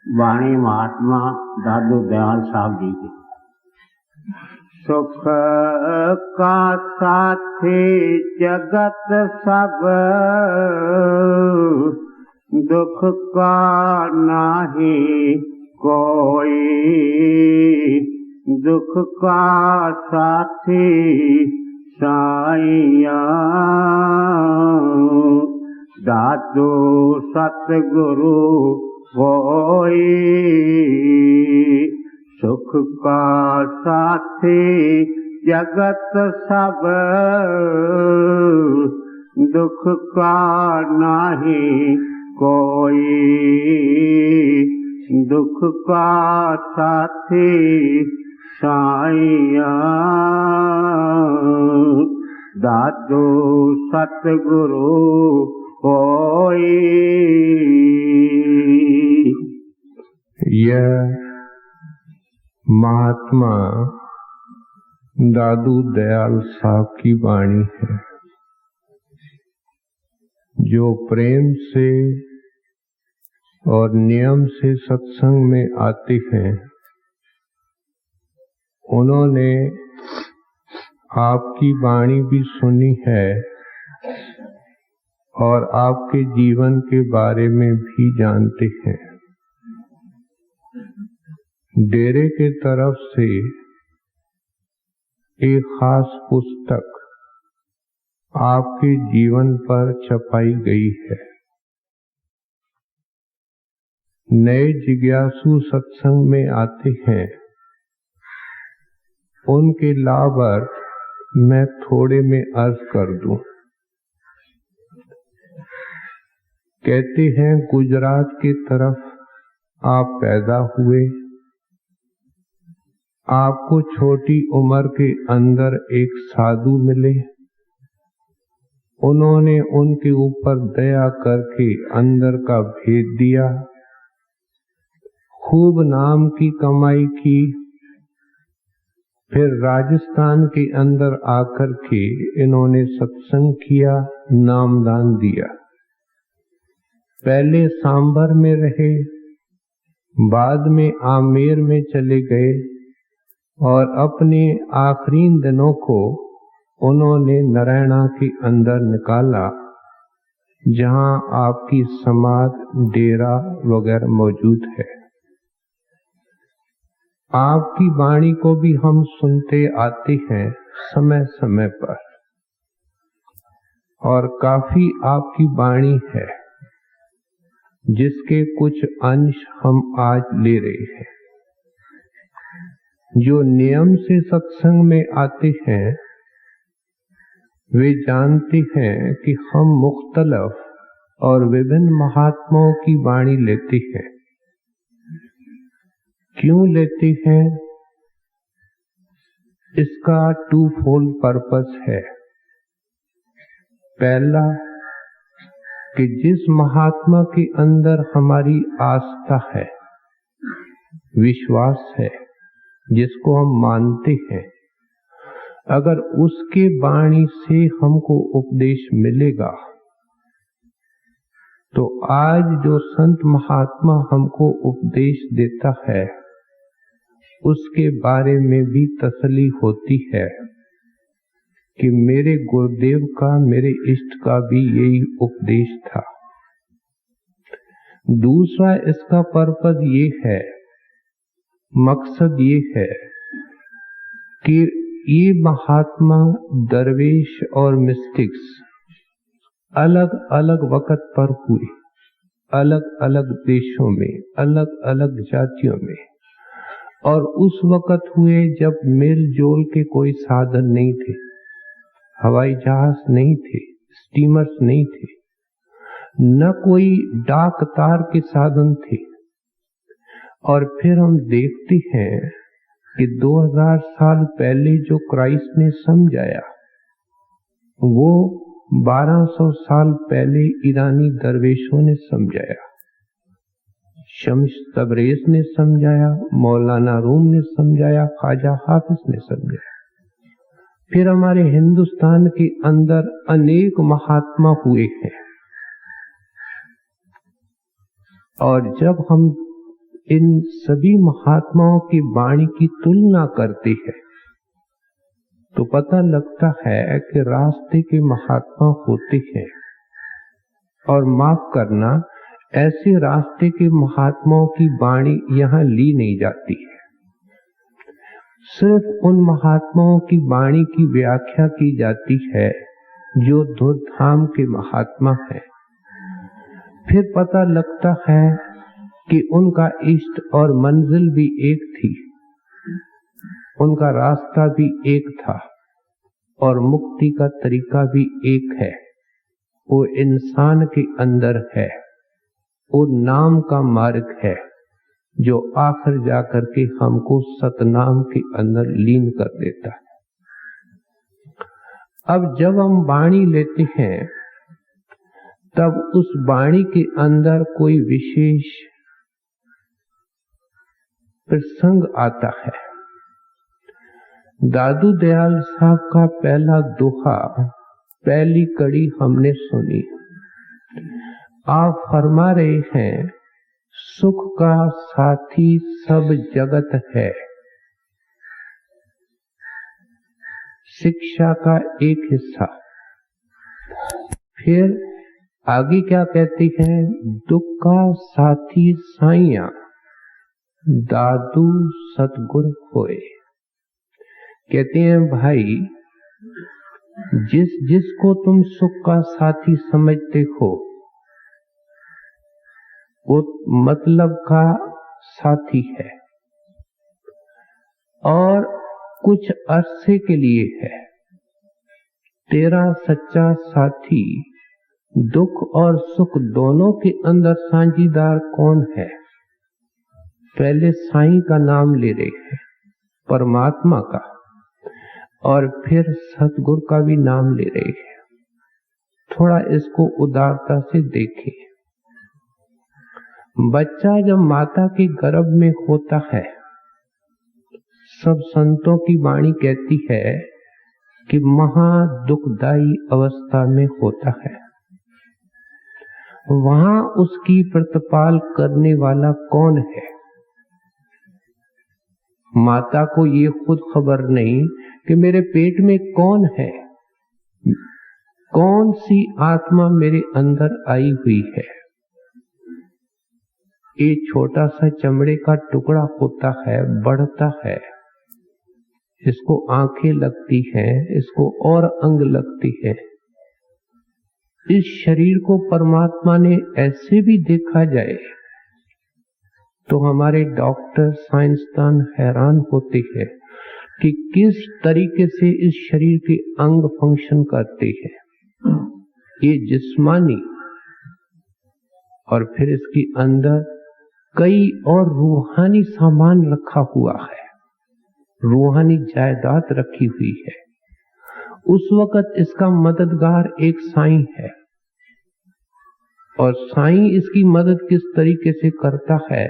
वाणी महात्मा दादू दयाल साहब जी की। सुख का साथी जगत सब, दुख का नाही कोई। दुख का साथी साईया, दादू सतगुरु होई। सुख का साथी जगत सब, दुख का नाही कोई। दुख का साथी साईया, दादू सतगुरु होई। यह महात्मा दादू दयाल साहब की वाणी है, जो प्रेम से और नियम से सत्संग में आते हैं। उन्होंने आपकी वाणी भी सुनी है और आपके जीवन के बारे में भी जानते हैं। डेरे के तरफ से एक खास पुस्तक आपके जीवन पर छपाई गई है। नए जिज्ञासु सत्संग में आते हैं, उनके लाभार्थ मैं थोड़े में अर्ज कर दूं। कहते हैं गुजरात की तरफ आप पैदा हुए। आपको छोटी उम्र के अंदर एक साधु मिले। उन्होंने उनके ऊपर दया करके अंदर का भेद दिया। खूब नाम की कमाई की। फिर राजस्थान के अंदर आकर के इन्होंने सत्संग किया, नामदान दिया। पहले सांबर में रहे, बाद में आमेर में चले गए और अपने आखिरी दिनों को उन्होंने नारायणा के अंदर निकाला, जहां आपकी समाधि, डेरा वगैरह मौजूद है। आपकी वाणी को भी हम सुनते आते हैं समय समय पर, और काफी आपकी वाणी है जिसके कुछ अंश हम आज ले रहे हैं। जो नियम से सत्संग में आते हैं वे जानते हैं कि हम मुख्तलफ और विभिन्न महात्माओं की वाणी लेते हैं। क्यों लेते हैं? इसका टू फोल्ड पर्पस है। पहला कि जिस महात्मा के अंदर हमारी आस्था है, विश्वास है, जिसको हम मानते हैं, अगर उसके वाणी से हमको उपदेश मिलेगा तो आज जो संत महात्मा हमको उपदेश देता है उसके बारे में भी तसल्ली होती है कि मेरे गुरुदेव का, मेरे इष्ट का भी यही उपदेश था। दूसरा इसका पर्पस ये है, मकसद ये है कि ये महात्मा, दरवेश और मिस्टिक्स अलग अलग वक्त पर हुए, अलग अलग देशों में, अलग अलग जातियों में, और उस वक्त हुए जब मेल जोल के कोई साधन नहीं थे, हवाई जहाज नहीं थे, स्टीमर्स नहीं थे, न कोई डाक तार के साधन थे। और फिर हम देखते हैं कि 2000 साल पहले जो क्राइस्ट ने समझाया वो 1200 साल पहले ईरानी दरवेशों ने समझाया, शम्स तबरेज ने समझाया, मौलाना रूम ने समझाया, ख्वाजा हाफिज ने समझाया। फिर हमारे हिंदुस्तान के अंदर अनेक महात्मा हुए हैं, और जब हम इन सभी महात्माओं की वाणी की तुलना करते हैं तो पता लगता है कि रास्ते के महात्मा होते हैं, और माफ करना, ऐसे रास्ते के महात्माओं की वाणी यहाँ ली नहीं जाती है। सिर्फ उन महात्माओं की वाणी की व्याख्या की जाती है जो धूर्धाम के महात्मा हैं। फिर पता लगता है कि उनका इष्ट और मंजिल भी एक थी, उनका रास्ता भी एक था और मुक्ति का तरीका भी एक है। वो इंसान के अंदर है, वो नाम का मार्ग है जो आखिर जाकर के हमको सतनाम के अंदर लीन कर देता है। अब जब हम वाणी लेते हैं तब उस वाणी के अंदर कोई विशेष प्रसंग आता है। दादू दयाल साहब का पहला दोहा, पहली कड़ी हमने सुनी। आप फरमा रहे हैं, सुख का साथी सब जगत है, शिक्षा का एक हिस्सा। फिर आगे क्या कहती हैं, दुख का साथी साइया दादू सतगुर होए। कहते हैं भाई, जिसको तुम सुख का साथी समझते हो वो मतलब का साथी है और कुछ अरसे के लिए है। तेरा सच्चा साथी दुख और सुख दोनों के अंदर साझीदार कौन है? पहले साईं का नाम ले रहे हैं, परमात्मा का, और फिर सतगुरु का भी नाम ले रहे हैं। थोड़ा इसको उदारता से देखें। बच्चा जब माता के गर्भ में होता है, सब संतों की वाणी कहती है कि महा दुखदाई अवस्था में होता है। वहां उसकी प्रतिपाल करने वाला कौन है? माता को ये खुद खबर नहीं कि मेरे पेट में कौन है, कौन सी आत्मा मेरे अंदर आई हुई है। ये छोटा सा चमड़े का टुकड़ा होता है, बढ़ता है, इसको आंखें लगती हैं, इसको और अंग लगती है। इस शरीर को परमात्मा ने ऐसे भी देखा जाए तो हमारे डॉक्टर साइंसदान हैरान होते हैं कि किस तरीके से इस शरीर के अंग फंक्शन करते हैं। ये जिस्मानी, और फिर इसके अंदर कई और रूहानी सामान रखा हुआ है, रूहानी जायदाद रखी हुई है। उस वक्त इसका मददगार एक साईं है, और साईं इसकी मदद किस तरीके से करता है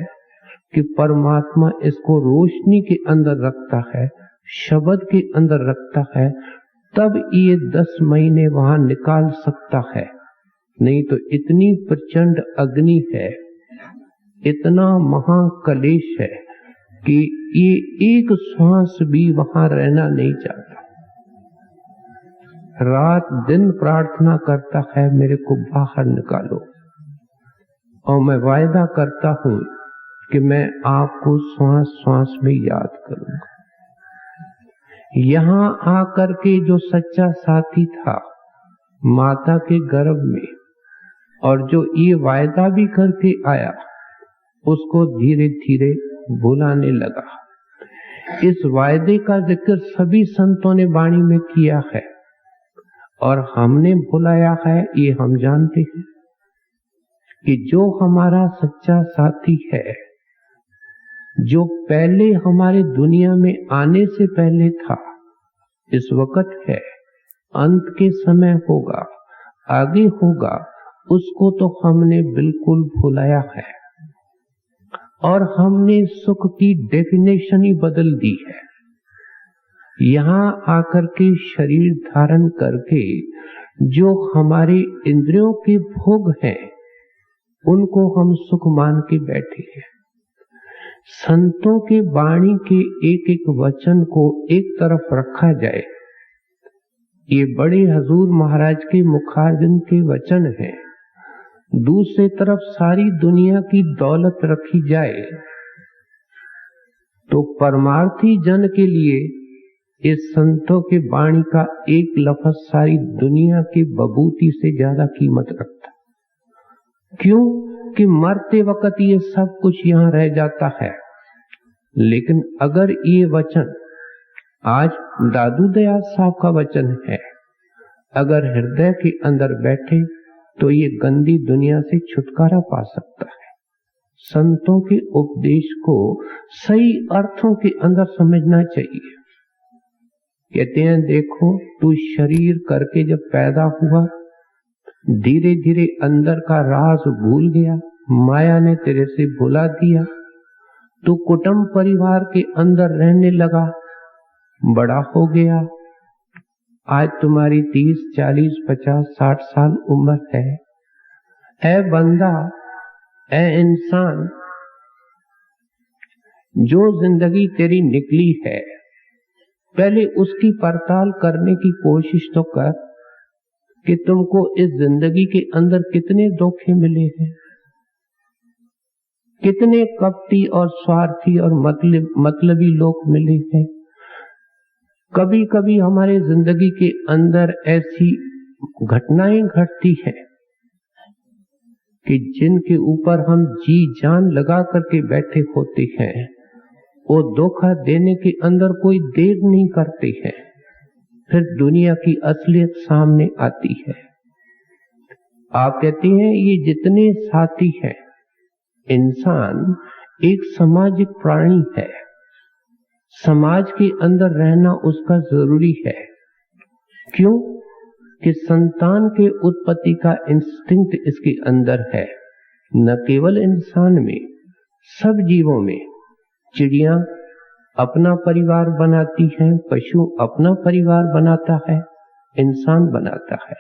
कि परमात्मा इसको रोशनी के अंदर रखता है, शब्द के अंदर रखता है, तब ये 10 महीने वहां निकाल सकता है। नहीं तो इतनी प्रचंड अग्नि है, इतना महाकलेश है कि ये एक श्वास भी वहां रहना नहीं चाहता। रात दिन प्रार्थना करता है, मेरे को बाहर निकालो। और मैं वायदा करता हूं कि मैं आपको श्वास श्वास में याद करूंगा। यहां आकर के जो सच्चा साथी था माता के गर्भ में, और जो ये वायदा भी करके आया, उसको धीरे धीरे भुलाने लगा। इस वायदे का जिक्र सभी संतों ने वाणी में किया है, और हमने भुलाया है, ये हम जानते हैं कि जो हमारा सच्चा साथी है, जो पहले हमारे दुनिया में आने से पहले था, इस वक्त है, अंत के समय होगा, आगे होगा, उसको तो हमने बिल्कुल भुलाया है। और हमने सुख की डेफिनेशन ही बदल दी है। यहां आकर के शरीर धारण करके जो हमारे इंद्रियों के भोग हैं, उनको हम सुख मान के बैठे हैं। संतों के वाणी के एक एक वचन को एक तरफ रखा जाए, ये बड़े हजूर महाराज के मुखारबिंद के वचन हैं, दूसरी तरफ सारी दुनिया की दौलत रखी जाए, तो परमार्थी जन के लिए इस संतों के वाणी का एक लफ्ज सारी दुनिया की बबूती से ज्यादा कीमत रखता। क्यों कि मरते वक्त ये सब कुछ यहां रह जाता है, लेकिन अगर ये वचन आज दादू दयाल साहब का वचन है, अगर हृदय के अंदर बैठे तो ये गंदी दुनिया से छुटकारा पा सकता है। संतों के उपदेश को सही अर्थों के अंदर समझना चाहिए। कहते हैं देखो, तू शरीर करके जब पैदा हुआ, धीरे धीरे अंदर का राज भूल गया, माया ने तेरे से भुला दिया, तू कुटुंब परिवार के अंदर रहने लगा, बड़ा हो गया, आज तुम्हारी 30, 40, 50, 60 साल उम्र है। ऐ बंदा, ऐ इंसान, जो जिंदगी तेरी निकली है, पहले उसकी पड़ताल करने की कोशिश तो कर कि तुमको इस जिंदगी के अंदर कितने धोखे मिले हैं, कितने कपटी और स्वार्थी और मतलबी लोग मिले हैं। कभी कभी हमारे जिंदगी के अंदर ऐसी घटनाएं घटती है कि जिनके ऊपर हम जी जान लगा करके बैठे होते हैं, वो धोखा देने के अंदर कोई देर नहीं करते हैं, फिर दुनिया की असलियत सामने आती है। आप कहते हैं ये जितने साथी हैं, इंसान एक सामाजिक प्राणी है, समाज के अंदर रहना उसका जरूरी है। क्यों कि संतान के उत्पत्ति का इंस्टिंक्ट इसके अंदर है, न केवल इंसान में, सब जीवों में। चिड़िया अपना परिवार बनाती है, पशु अपना परिवार बनाता है, इंसान बनाता है।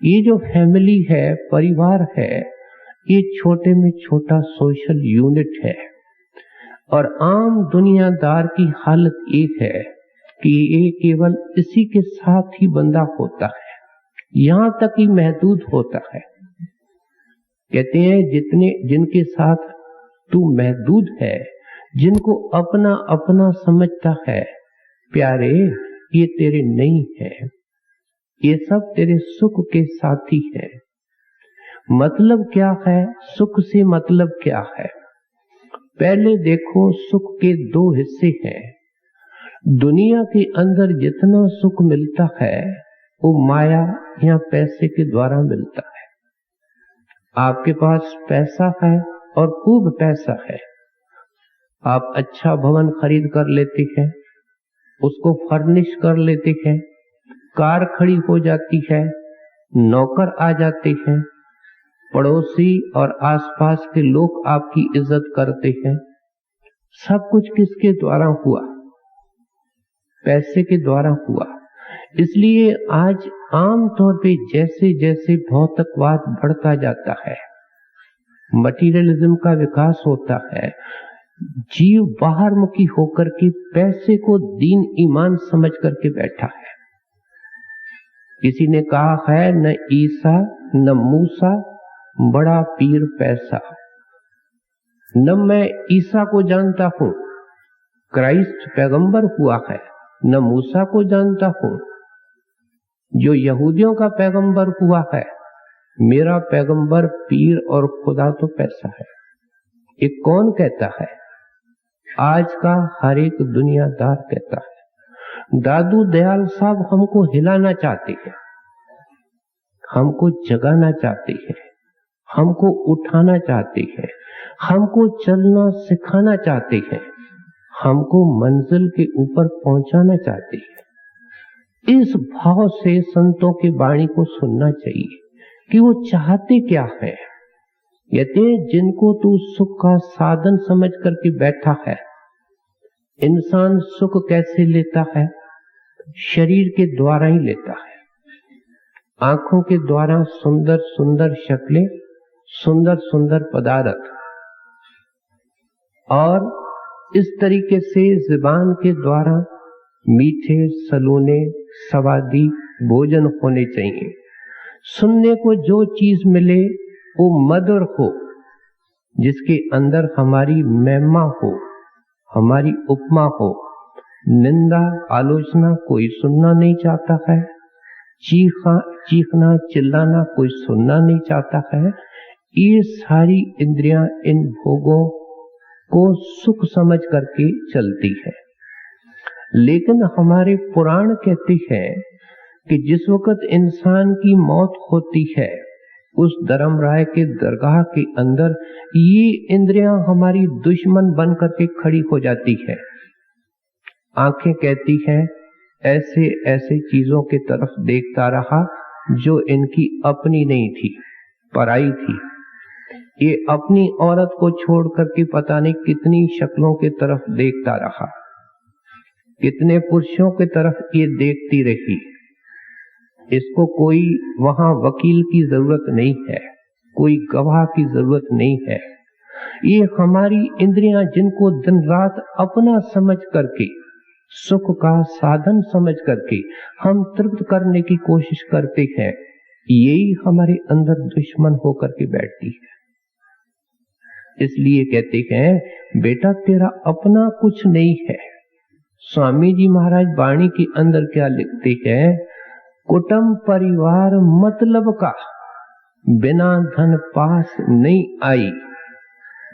ये जो फैमिली है, परिवार है, ये छोटे में छोटा सोशल यूनिट है। और आम दुनियादार की हालत ये है कि ये केवल इसी के साथ ही बंधा होता है, यहां तक ही महदूद होता है। कहते हैं जिनके साथ तू महदूद है, जिनको अपना अपना समझता है, प्यारे ये तेरे नहीं है, ये सब तेरे सुख के साथी है। मतलब क्या है? सुख से मतलब क्या है? पहले देखो, सुख के दो हिस्से हैं। दुनिया के अंदर जितना सुख मिलता है वो माया या पैसे के द्वारा मिलता है। आपके पास पैसा है और खूब पैसा है, आप अच्छा भवन खरीद कर लेते हैं, उसको फर्निश कर लेते हैं, कार खड़ी हो जाती है, नौकर आ जाते हैं, पड़ोसी और आसपास के लोग आपकी इज्जत करते हैं। सब कुछ किसके द्वारा हुआ? पैसे के द्वारा हुआ। इसलिए आज आम तौर पे जैसे जैसे भौतिकवाद बढ़ता जाता है, मटीरियलिज्म का विकास होता है, जीव बाहर मुखी होकर के पैसे को दीन ईमान समझ करके बैठा है। किसी ने कहा है, न ईसा न मूसा, बड़ा पीर पैसा। न मैं ईसा को जानता हूं, क्राइस्ट पैगंबर हुआ है, न मूसा को जानता हूं, जो यहूदियों का पैगंबर हुआ है। मेरा पैगंबर पीर और खुदा तो पैसा है। ये कौन कहता है? आज का हर एक दुनियादार कहता है। दादू दयाल साहब हमको हिलाना चाहते हैं, हमको जगाना चाहते हैं, हमको उठाना चाहते हैं, हमको चलना सिखाना चाहते हैं, हमको मंजिल के ऊपर पहुंचाना चाहते हैं। इस भाव से संतों की वाणी को सुनना चाहिए कि वो चाहते क्या है। कहते जिनको तू सुख का साधन समझ करके बैठा है, इंसान सुख कैसे लेता है? शरीर के द्वारा ही लेता है। आंखों के द्वारा सुंदर सुंदर शक्लें, सुंदर सुंदर पदार्थ, और इस तरीके से जुबान के द्वारा मीठे सलूने स्वादी भोजन होने चाहिए। सुनने को जो चीज मिले वो मधुर हो, जिसके अंदर हमारी महिमा हो, हमारी उपमा हो। निंदा आलोचना कोई सुनना नहीं चाहता है, चीखना चिल्लाना कोई सुनना नहीं चाहता है। ये सारी इंद्रियां इन भोगों को सुख समझ करके चलती है। लेकिन हमारे पुराण कहते हैं कि जिस वक्त इंसान की मौत होती है, उस धर्मराय के दरगाह के अंदर ये इंद्रियां हमारी दुश्मन बन करके खड़ी हो जाती है। आंखें कहती हैं ऐसे ऐसे चीजों की तरफ देखता रहा जो इनकी अपनी नहीं थी, पराई थी। ये अपनी औरत को छोड़ करके पता नहीं कितनी शक्लों की तरफ देखता रहा, कितने पुरुषों की तरफ ये देखती रही। इसको कोई वहां वकील की जरूरत नहीं है, कोई गवाह की जरूरत नहीं है। ये हमारी इंद्रियां जिनको दिन रात अपना समझ करके, सुख का साधन समझ करके हम तृप्त करने की कोशिश करते हैं, यही हमारे अंदर दुश्मन होकर के बैठती है। इसलिए कहते हैं बेटा तेरा अपना कुछ नहीं है। स्वामी जी महाराज वाणी के अंदर क्या लिखते हैं, कुटुंब परिवार मतलब का बिना धन पास नहीं आई।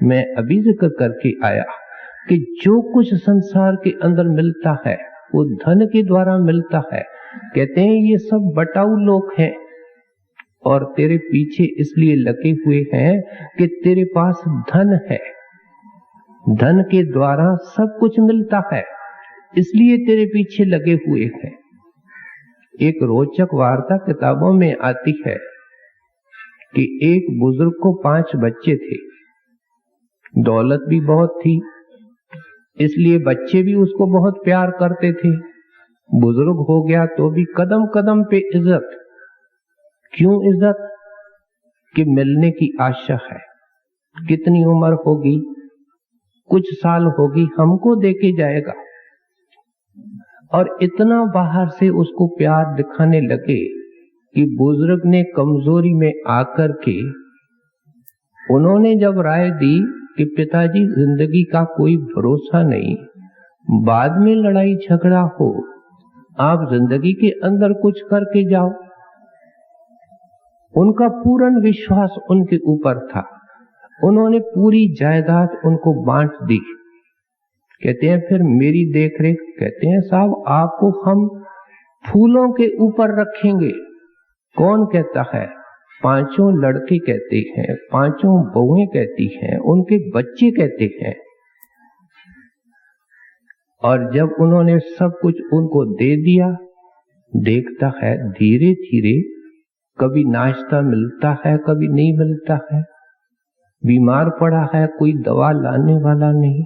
मैं अभी जिक्र करके आया कि जो कुछ संसार के अंदर मिलता है वो धन के द्वारा मिलता है। कहते हैं ये सब बटाऊ लोग हैं और तेरे पीछे इसलिए लगे हुए हैं कि तेरे पास धन है, धन के द्वारा सब कुछ मिलता है, इसलिए तेरे पीछे लगे हुए हैं। एक रोचक वार्ता किताबों में आती है कि एक बुजुर्ग को 5 बच्चे थे, दौलत भी बहुत थी, इसलिए बच्चे भी उसको बहुत प्यार करते थे। बुजुर्ग हो गया तो भी कदम कदम पे इज्जत। क्यों इज्जत? कि मिलने की आशा है। कितनी उम्र होगी, कुछ साल होगी, हमको देके जाएगा। और इतना बाहर से उसको प्यार दिखाने लगे कि बुजुर्ग ने कमजोरी में आकर के उन्होंने जब राय दी कि पिताजी जिंदगी का कोई भरोसा नहीं, बाद में लड़ाई झगड़ा हो, आप जिंदगी के अंदर कुछ करके जाओ। उनका पूर्ण विश्वास उनके ऊपर था। उन्होंने पूरी जायदाद उनको बांट दी। कहते हैं फिर मेरी देखरेख। कहते हैं साहब आपको हम फूलों के ऊपर रखेंगे। कौन कहता है? 5 लड़के कहते हैं, 5 बहुएं कहती हैं, उनके बच्चे कहते हैं। और जब उन्होंने सब कुछ उनको दे दिया, देखता है धीरे धीरे कभी नाश्ता मिलता है, कभी नहीं मिलता है, बीमार पड़ा है, कोई दवा लाने वाला नहीं,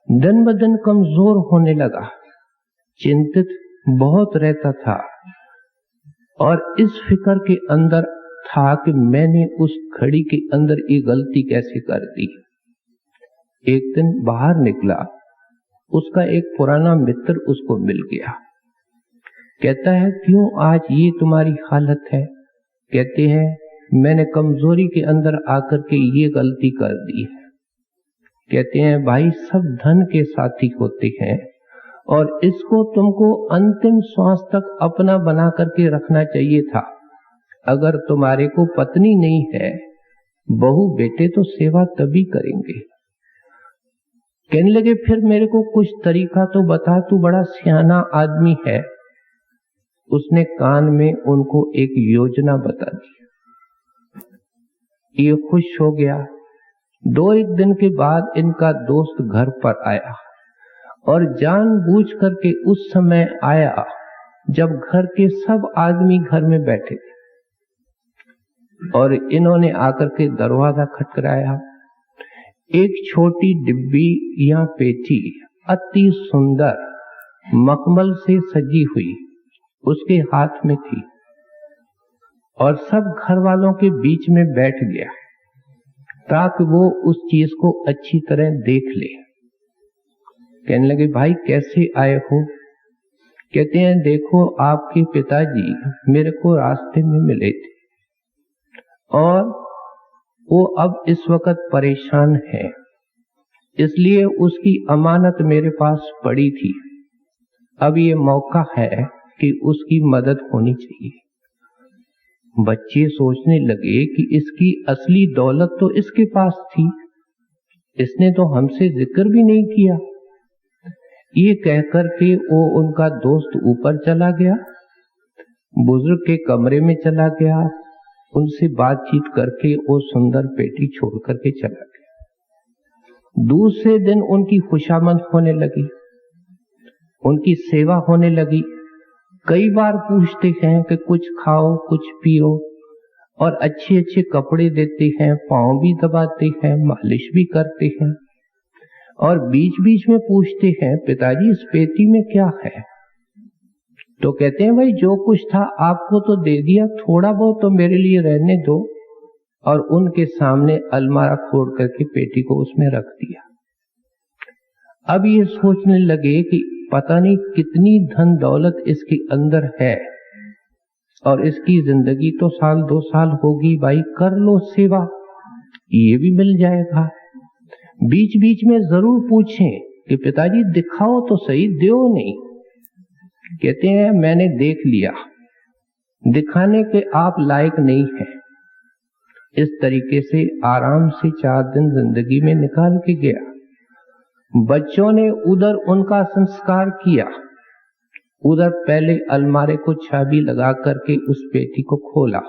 दिन ब दिन कमजोर होने लगा, चिंतित बहुत रहता था। और इस फिक्र के अंदर था कि मैंने उस घड़ी के अंदर ये गलती कैसे कर दी। एक दिन बाहर निकला, उसका एक पुराना मित्र उसको मिल गया। कहता है क्यों आज ये तुम्हारी हालत है? कहते हैं मैंने कमजोरी के अंदर आकर के ये गलती कर दी है। कहते हैं भाई सब धन के साथी होते हैं और इसको तुमको अंतिम श्वास तक अपना बना करके रखना चाहिए था। अगर तुम्हारे को पत्नी नहीं है, बहू बेटे तो सेवा तभी करेंगे। कहने लगे फिर मेरे को कुछ तरीका तो बता, तू बड़ा सियाना आदमी है। उसने कान में उनको एक योजना बता दी। ये खुश हो गया। 2-1 दिन के बाद इनका दोस्त घर पर आया और जानबूझ करके उस समय आया जब घर के सब आदमी घर में बैठे थे। और इन्होंने आकर के दरवाजा खटखटाया। एक छोटी डिब्बी या पेटी अति सुंदर मखमल से सजी हुई उसके हाथ में थी और सब घर वालों के बीच में बैठ गया ताकि वो उस चीज को अच्छी तरह देख ले। कहने लगे भाई कैसे आए हो? कहते हैं देखो आपके पिताजी मेरे को रास्ते में मिले थे और वो अब इस वक्त परेशान है, इसलिए उसकी अमानत मेरे पास पड़ी थी। अब ये मौका है कि उसकी मदद होनी चाहिए। बच्चे सोचने लगे कि इसकी असली दौलत तो इसके पास थी, इसने तो हमसे जिक्र भी नहीं किया। ये कहकर के वो उनका दोस्त ऊपर चला गया, बुजुर्ग के कमरे में चला गया, उनसे बातचीत करके वो सुंदर पेटी छोड़ करके चला गया। दूसरे दिन उनकी खुशामद होने लगी, उनकी सेवा होने लगी। कई बार पूछते हैं कि कुछ खाओ कुछ पियो, और अच्छे अच्छे कपड़े देते हैं, पांव भी दबाते हैं, मालिश भी करते हैं। और बीच बीच में पूछते हैं पिताजी इस पेटी में क्या है? तो कहते हैं भाई जो कुछ था आपको तो दे दिया, थोड़ा बहुत तो मेरे लिए रहने दो। और उनके सामने अलमारा खोल करके पेटी को उसमें रख दिया। अब ये सोचने लगे कि पता नहीं कितनी धन दौलत इसके अंदर है और इसकी जिंदगी तो 1-2 साल होगी, भाई कर लो सेवा, ये भी मिल जाएगा। बीच बीच में जरूर पूछें कि पिताजी दिखाओ तो सही, दो नहीं। कहते हैं मैंने देख लिया, दिखाने के आप लायक नहीं है। इस तरीके से आराम से 4 दिन जिंदगी में निकाल के गया। बच्चों ने उधर उनका संस्कार किया, उधर पहले अलमारे को चाबी लगा करके उस पेटी को खोला।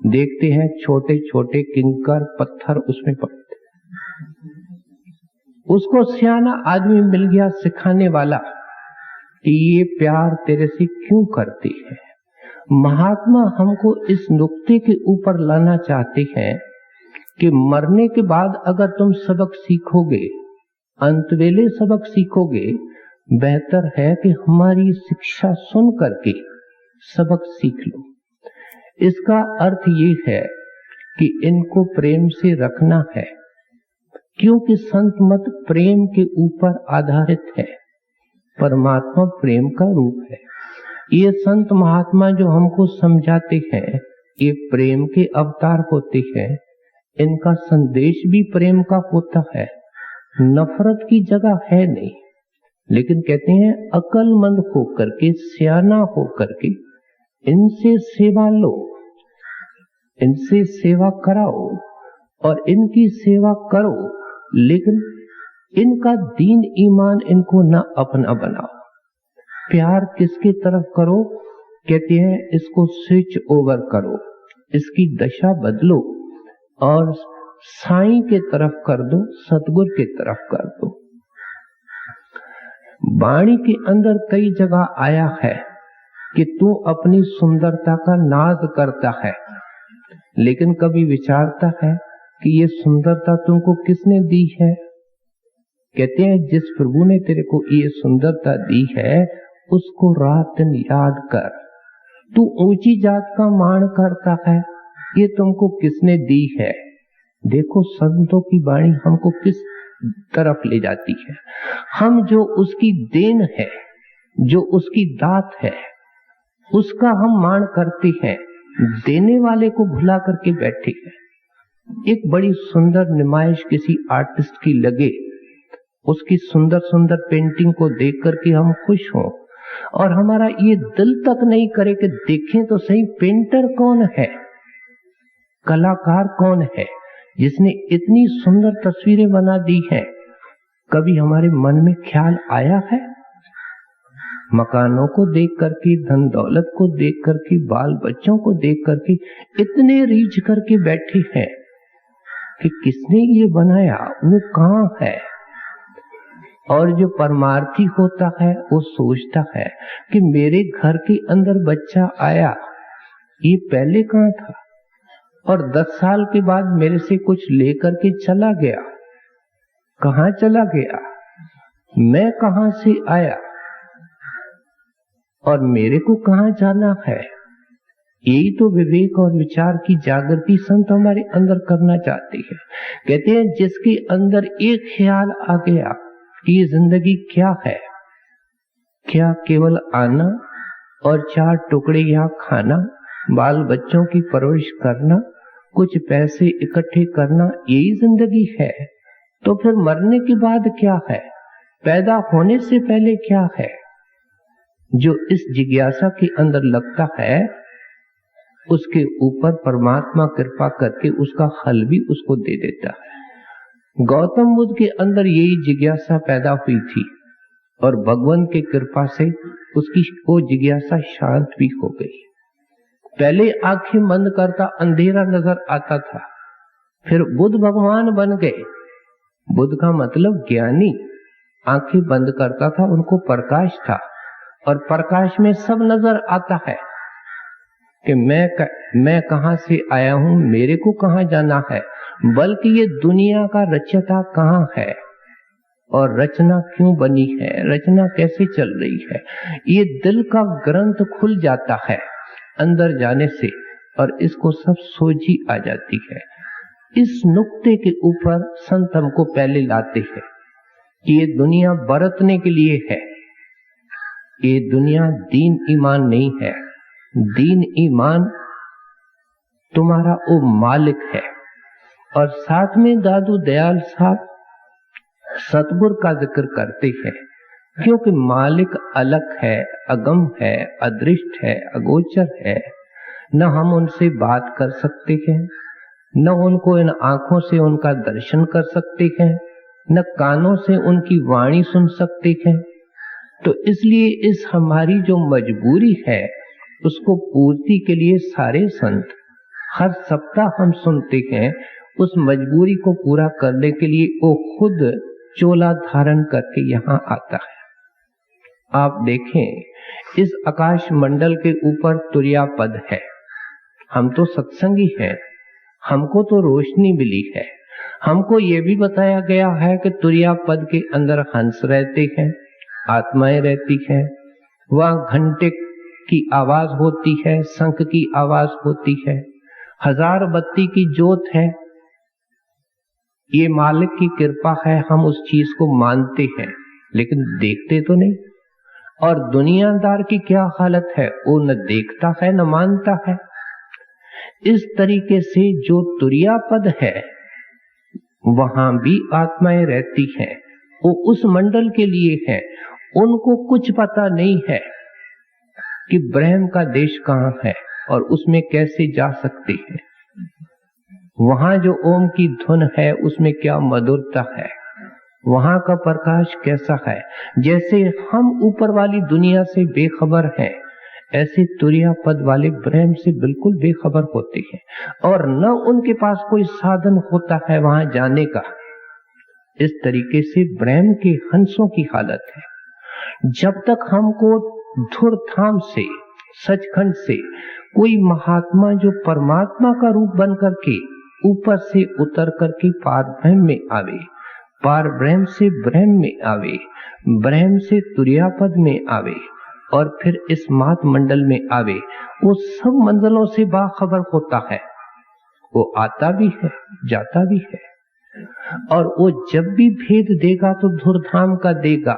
देखते हैं छोटे छोटे किंकर पत्थर उसमें पड़ते। उसको सियाना आदमी मिल गया सिखाने वाला कि ये प्यार तेरे से क्यों करती है। महात्मा हमको इस नुक्ते के ऊपर लाना चाहते हैं कि मरने के बाद अगर तुम सबक सीखोगे, अंतवेले सबक सीखोगे, बेहतर है कि हमारी शिक्षा सुन करके सबक सीख लो। इसका अर्थ ये है कि इनको प्रेम से रखना है, क्योंकि संत मत प्रेम के ऊपर आधारित है। परमात्मा प्रेम का रूप है। ये संत महात्मा जो हमको समझाते हैं ये प्रेम के अवतार होते हैं। इनका संदेश भी प्रेम का होता है, नफरत की जगह है नहीं। लेकिन कहते हैं अक्लमंद होकर के, सियाना होकर के इनसे सेवा लो, इनसे सेवा कराओ और इनकी सेवा करो, लेकिन इनका दीन ईमान इनको न अपना बनाओ। प्यार किसके तरफ करो? कहते हैं इसको स्विच ओवर करो, इसकी दशा बदलो और साईं के तरफ कर दो, सतगुरु के तरफ कर दो। वाणी के अंदर कई जगह आया है कि तू अपनी सुंदरता का नाज करता है, लेकिन कभी विचारता है कि ये सुंदरता तुमको किसने दी है? कहते हैं जिस प्रभु ने तेरे को ये सुंदरता दी है उसको रात दिन याद कर। तू ऊंची जात का मान करता है, ये तुमको किसने दी है? देखो संतों की वाणी हमको किस तरफ ले जाती है। हम जो उसकी देन है, जो उसकी दात है, उसका हम मान करते हैं, देने वाले को भुला करके बैठे हैं। एक बड़ी सुंदर नुमाइश किसी आर्टिस्ट की लगे, उसकी सुंदर सुंदर पेंटिंग को देख करके हम खुश हों और हमारा ये दिल तक नहीं करे कि देखें तो सही पेंटर कौन है, कलाकार कौन है जिसने इतनी सुंदर तस्वीरें बना दी हैं। कभी हमारे मन में ख्याल आया है? मकानों को देख करके, धन दौलत को देख करके, बाल बच्चों को देख करके इतने रीझ करके बैठे हैं कि किसने ये बनाया, वो कहाँ है? और जो परमार्थी होता है वो सोचता है कि मेरे घर के अंदर बच्चा आया, ये पहले कहाँ था और 10 साल के बाद मेरे से कुछ लेकर के चला गया। कहाँ चला गया? मैं कहाँ से आया और मेरे को कहाँ जाना है? यही तो विवेक और विचार की जागृति संत हमारे अंदर करना चाहते हैं। कहते हैं जिसके अंदर एक ख्याल आ गया कि ये जिंदगी क्या है। क्या केवल आना और 4 टुकड़े यहाँ खाना, बाल बच्चों की परवरिश करना, कुछ पैसे इकट्ठे करना, यही जिंदगी है? तो फिर मरने के बाद क्या है? पैदा होने से पहले क्या है? जो इस जिज्ञासा के अंदर लगता है, उसके ऊपर परमात्मा कृपा करके उसका हल भी उसको दे देता है। गौतम बुद्ध के अंदर यही जिज्ञासा पैदा हुई थी और भगवान की कृपा से उसकी वो जिज्ञासा शांत भी हो गई। पहले आंखें बंद करता अंधेरा नजर आता था, फिर बुद्ध भगवान बन गए। बुद्ध का मतलब ज्ञानी। आंखें बंद करता था, उनको प्रकाश था और प्रकाश में सब नजर आता है कि मैं कहां से आया हूं, मेरे को कहां जाना है, बल्कि ये दुनिया का रचयिता कहां है और रचना क्यों बनी है, रचना कैसे चल रही है। ये दिल का ग्रंथ खुल जाता है अंदर जाने से और इसको सब सोझी आ जाती है। इस नुक्ते के ऊपर संत हमको पहले लाते हैं कि ये दुनिया बरतने के लिए है। ये दुनिया दीन ईमान नहीं है। दीन ईमान तुम्हारा वो मालिक है। और साथ में दादू दयाल साहब सतगुरु का जिक्र करते हैं, क्योंकि मालिक अलग है, अगम है, अदृष्ट है, अगोचर है। न हम उनसे बात कर सकते हैं, न उनको इन आंखों से उनका दर्शन कर सकते हैं, न कानों से उनकी वाणी सुन सकते हैं। तो इसलिए इस हमारी जो मजबूरी है उसको पूर्ति के लिए सारे संत हर सप्ताह हम सुनते हैं। उस मजबूरी को पूरा करने के लिए वो खुद चोला धारण करके यहाँ आता है। आप देखें, इस आकाश मंडल के ऊपर तुर्या पद है। हम तो सत्संगी हैं, हमको तो रोशनी मिली है। हमको ये भी बताया गया है कि तुर्या पद के अंदर हंस रहते हैं, आत्माएं रहती हैं। वहां घंटे की आवाज होती है, शंख की आवाज होती है, 1000 बत्ती की जोत है। ये मालिक की कृपा है, हम उस चीज को मानते हैं लेकिन देखते तो नहीं। और दुनियादार की क्या हालत है, वो न देखता है न मानता है। इस तरीके से जो तुर्या पद है वहां भी आत्माएं रहती हैं, वो उस मंडल के लिए है। उनको कुछ पता नहीं है कि ब्रह्म का देश कहाँ है और उसमें कैसे जा सकते हैं। वहां जो ओम की धुन है उसमें क्या मधुरता है, वहां का प्रकाश कैसा है। जैसे हम ऊपर वाली दुनिया से बेखबर हैं, ऐसे तुर्या पद वाले ब्रह्म से बिल्कुल बेखबर होते हैं और न उनके पास कोई साधन होता है वहां जाने का। इस तरीके से ब्रह्म के हंसों की हालत है। जब तक हमको धुरधाम से, सचखंड से कोई महात्मा जो परमात्मा का रूप बन करके ऊपर से उतर करके पार ब्रह्म में आवे, पार ब्रह्म से ब्रह्म में आवे, ब्रह्म से तुर्या पद में आवे और फिर इस मात मंडल में आवे, वो सब मंजिलों से बाखबर होता है। वो आता भी है, जाता भी है और वो जब भी भेद देगा तो धुरधाम का देगा।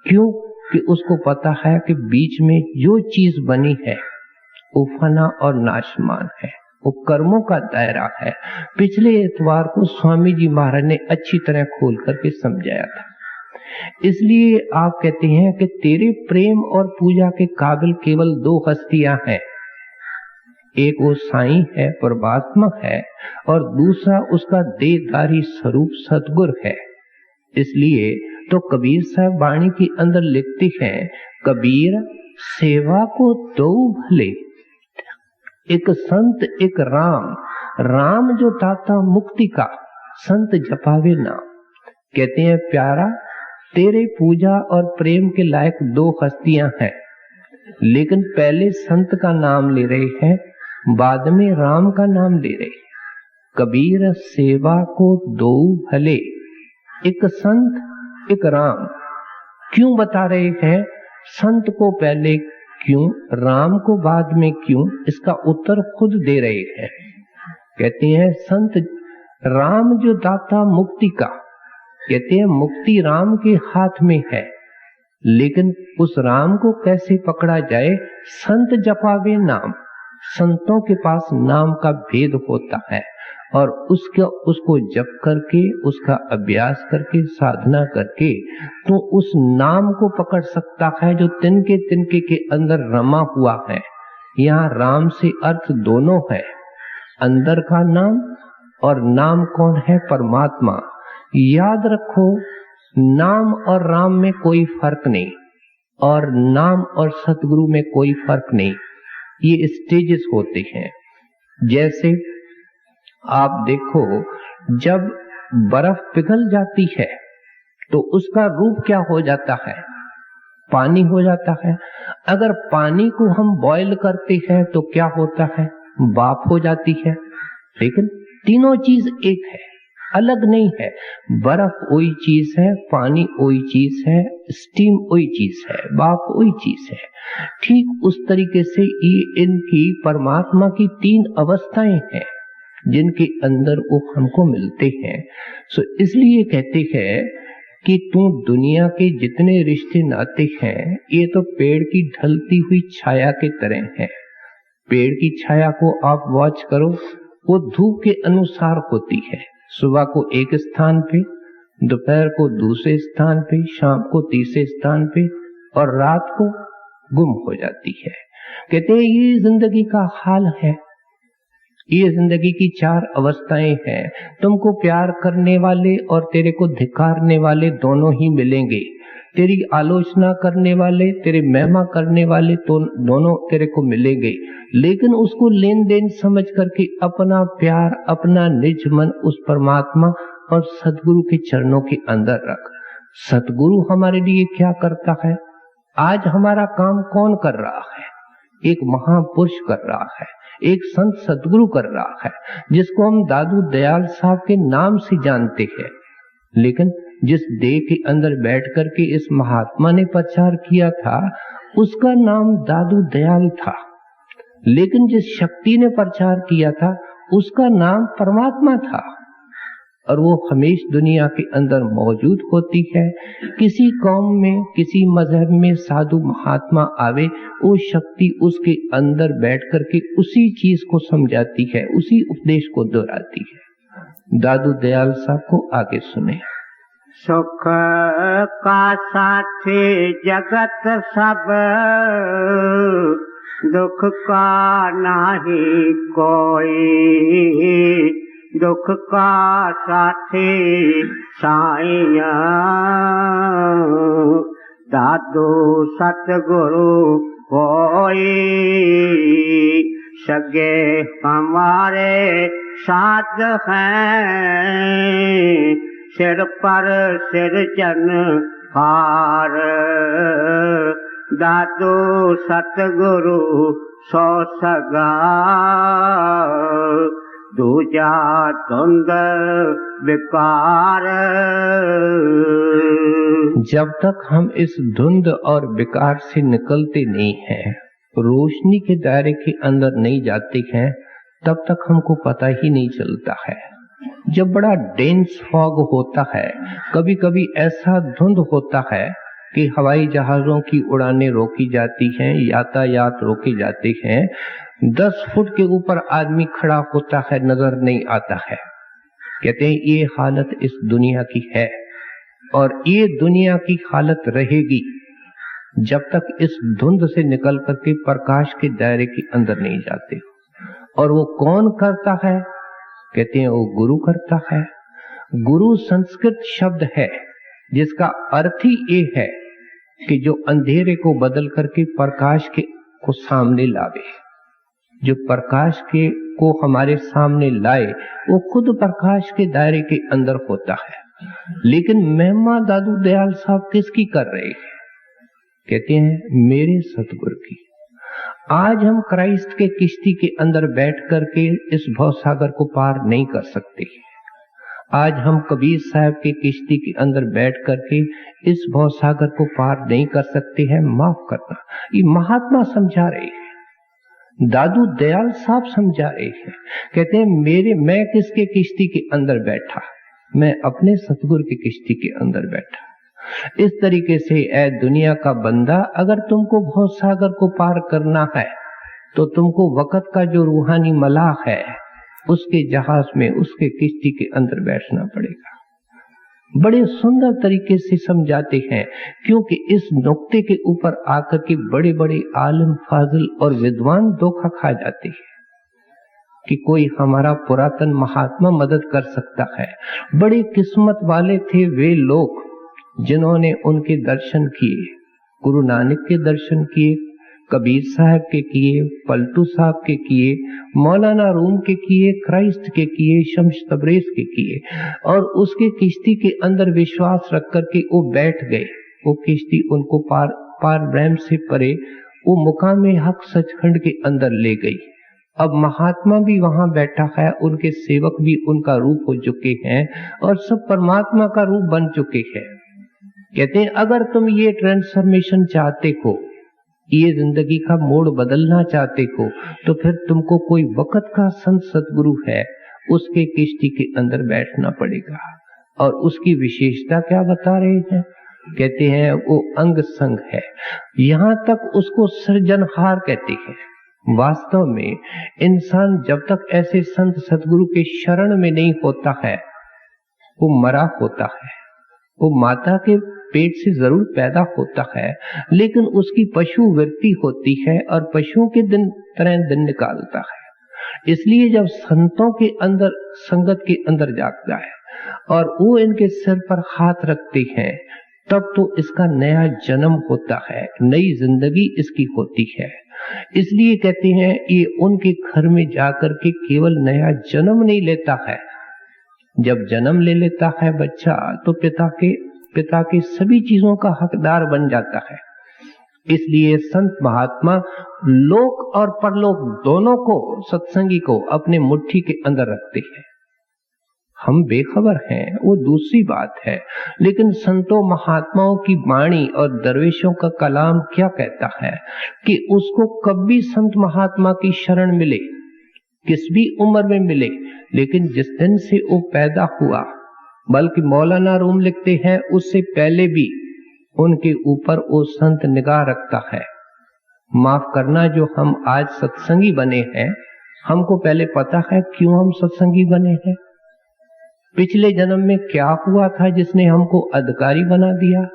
क्यों कि उसको पता है कि बीच में जो चीज बनी है वो फना और नाशमान है, वो कर्मों का दायरा है। पिछले इतवार को स्वामी जी महाराज ने अच्छी तरह खोल करके समझाया था। इसलिए आप कहते हैं कि तेरे प्रेम और पूजा के काबिल केवल 2 हस्तियां हैं, एक वो साईं है, परमात्मा है, और दूसरा उसका देहधारी स्वरूप सतगुरु है। इसलिए तो कबीर साहब वाणी के अंदर लिखते हैं, कबीर सेवा को दो भले, एक संत एक राम, राम जो दाता मुक्ति का, संत जपावे नाम। कहते हैं प्यारा, तेरे पूजा और प्रेम के लायक 2 हस्तियां हैं, लेकिन पहले संत का नाम ले रहे हैं, बाद में राम का नाम ले रहे हैं। कबीर सेवा को दो भले, एक संत एक राम। क्यों बता रहे हैं संत को पहले क्यों, राम को बाद में क्यों, इसका उत्तर खुद दे रहे हैं। कहते हैं संत राम जो दाता मुक्ति का, कहते हैं मुक्ति राम के हाथ में है, लेकिन उस राम को कैसे पकड़ा जाए? संत जपावे नाम। संतों के पास नाम का भेद होता है और उसको जप करके, उसका अभ्यास करके, साधना करके तो उस नाम को पकड़ सकता है जो तिनके तिनके के अंदर रमा हुआ है। यहाँ राम से अर्थ दोनों है, अंदर का नाम और नाम कौन है? परमात्मा। याद रखो, नाम और राम में कोई फर्क नहीं और नाम और सतगुरु में कोई फर्क नहीं। ये स्टेजेस होते हैं। जैसे आप देखो, जब बर्फ पिघल जाती है तो उसका रूप क्या हो जाता है? पानी हो जाता है। अगर पानी को हम बॉयल करते हैं तो क्या होता है? भाप हो जाती है। लेकिन तीनों चीज एक है, अलग नहीं है। बर्फ वही चीज है, पानी वही चीज है, स्टीम वही चीज है, भाप वही चीज है। ठीक उस तरीके से ये इनकी परमात्मा की तीन अवस्थाएं हैं जिनके अंदर वो हमको मिलते हैं। सो इसलिए कहते हैं कि तू दुनिया के जितने रिश्ते नाते हैं ये तो पेड़ की ढलती हुई छाया के तरह है। पेड़ की छाया को आप वॉच करो, वो धूप के अनुसार होती है। सुबह को एक स्थान पे, दोपहर को दूसरे स्थान पे, शाम को तीसरे स्थान पे और रात को गुम हो जाती है। कहते हैं ये जिंदगी का हाल है, ये जिंदगी की चार अवस्थाएं हैं। तुमको प्यार करने वाले और तेरे को धिक्कारने वाले दोनों ही मिलेंगे। तेरी आलोचना करने वाले, तेरे महिमा करने वाले तो दोनों तेरे को मिलेंगे। लेकिन उसको लेन देन समझ करके अपना प्यार, अपना निज मन उस परमात्मा और सतगुरु के चरणों के अंदर रख। सतगुरु हमारे लिए क्या करता है? आज हमारा काम कौन कर रहा है? एक महापुरुष कर रहा है, एक संत सतगुरु कर रहा है, जिसको हम दादू दयाल साहब के नाम से जानते हैं। लेकिन जिस देह के अंदर बैठ करके इस महात्मा ने प्रचार किया था उसका नाम दादू दयाल था, लेकिन जिस शक्ति ने प्रचार किया था उसका नाम परमात्मा था। और वो हमेशा दुनिया के अंदर मौजूद होती है। किसी कौम में, किसी मजहब में साधु महात्मा आवे, वो शक्ति उसके अंदर बैठ करके उसी चीज को समझाती है, उसी उपदेश को दोहराती है। दादू दयाल साहब को आगे सुने। सुख का साथी जगत सब, दुख का नाही कोई। दुख का साथी साईं दादू सतगुरु कोई। सगे हमारे साथ हैं, सिर पर सिरजन हार। दादू सतगुरु सो सगा, दूजा धुंध विकार। जब तक हम इस धुंध और विकार से निकलते नहीं हैं, रोशनी के दायरे के अंदर नहीं जाते हैं, तब तक हमको पता ही नहीं चलता है। जब बड़ा डेंस फॉग होता है, कभी कभी ऐसा धुंध होता है कि हवाई जहाजों की उड़ानें रोकी जाती हैं, यातायात रोके जाते हैं। 10 फुट के ऊपर आदमी खड़ा होता है, नजर नहीं आता है। कहते हैं ये हालत इस दुनिया की है और ये दुनिया की हालत रहेगी जब तक इस धुंध से निकल करके प्रकाश के दायरे के अंदर नहीं जाते। और वो कौन करता है? कहते हैं वो गुरु करता है। गुरु संस्कृत शब्द है जिसका अर्थ ही ये है कि जो अंधेरे को बदल करके प्रकाश के को सामने लावे। जो प्रकाश के को हमारे सामने लाए वो खुद प्रकाश के दायरे के अंदर होता है। लेकिन महिमा दादू दयाल साहब किसकी कर रहे हैं? कहते हैं मेरे सतगुरु की। आज हम क्राइस्ट के किश्ती के अंदर बैठ करके इस भवसागर को पार नहीं कर सकते। आज हम कबीर साहब के किश्ती के अंदर बैठ करके इस भवसागर को पार नहीं कर सकते हैं। माफ करना, ये महात्मा समझा रहे हैं, दादू दयाल साहब समझा रहे हैं। कहते हैं मैं किसके किश्ती के अंदर बैठा? मैं अपने सतगुरु की किश्ती के अंदर बैठा। इस तरीके से ए दुनिया का बंदा, अगर तुमको भव सागर को पार करना है तो तुमको वक़्त का जो रूहानी मलाह है उसके जहाज में, उसके किश्ती के अंदर बैठना पड़ेगा। बड़े सुंदर तरीके से समझाते हैं, क्योंकि इस नुक्ते के ऊपर आकर के बड़े बड़े आलिम, फाजिल और विद्वान धोखा खा जाते हैं कि कोई हमारा पुरातन महात्मा मदद कर सकता है। बड़े किस्मत वाले थे वे लोग जिन्होंने उनके दर्शन किए, गुरु नानक के दर्शन किए, कबीर साहब के किए, पलटू साहब के किए, मौलाना रूम के किए, क्राइस्ट के किए, शम्स तबरेज के किए, और उसके किश्ती के अंदर विश्वास रख करके वो बैठ गए। वो किश्ती उनको पार ब्रह्म से परे वो मुकाम हक सचखंड के अंदर ले गई। अब महात्मा भी वहां बैठा है, उनके सेवक भी उनका रूप हो चुके हैं और सब परमात्मा का रूप बन चुके हैं। कहते हैं अगर तुम ये ट्रांसफॉर्मेशन चाहते हो, ये जिंदगी का मोड़ बदलना चाहते हो, तो फिर तुमको कोई वक़्त का संत सतगुरु है उसके किश्ती के अंदर बैठना पड़ेगा। और उसकी विशेषता क्या बता रहे हैं? कहते हैं वो अंग संग है, यहाँ तक उसको सृजनहार कहते हैं। वास्तव में इंसान जब तक ऐसे संत सतगुरु के शरण में नहीं होता है वो मरा होता है। वो माता के पेट से जरूर पैदा होता है, लेकिन उसकी पशु वृत्ति होती है और पशुओं के तरह दिन निकालता है। इसलिए जब संतों के अंदर, संगत के अंदर जागता है और वो इनके सिर पर हाथ रखते हैं, तब तो इसका नया जन्म होता है, नई जिंदगी इसकी होती है। इसलिए कहते हैं ये उनके घर में जाकर के केवल नया जन्म नहीं लेता है। जब जन्म ले लेता है बच्चा तो पिता के सभी चीजों का हकदार बन जाता है। इसलिए संत महात्मा लोक और परलोक दोनों को, सत्संगी को अपने मुट्ठी के अंदर रखते हैं। हम बेखबर हैं वो दूसरी बात है, लेकिन संतों महात्माओं की वाणी और दरवेशों का कलाम क्या कहता है कि उसको कभी संत महात्मा की शरण मिले, किस भी उम्र में मिले, लेकिन जिस दिन से वो पैदा हुआ, बल्कि मौलाना रूम लिखते हैं उससे पहले भी उनके ऊपर वो संत निगाह रखता है। माफ करना, जो हम आज सत्संगी बने हैं, हमको पहले पता है क्यों हम सत्संगी बने हैं? पिछले जन्म में क्या हुआ था जिसने हमको अधिकारी बना दिया?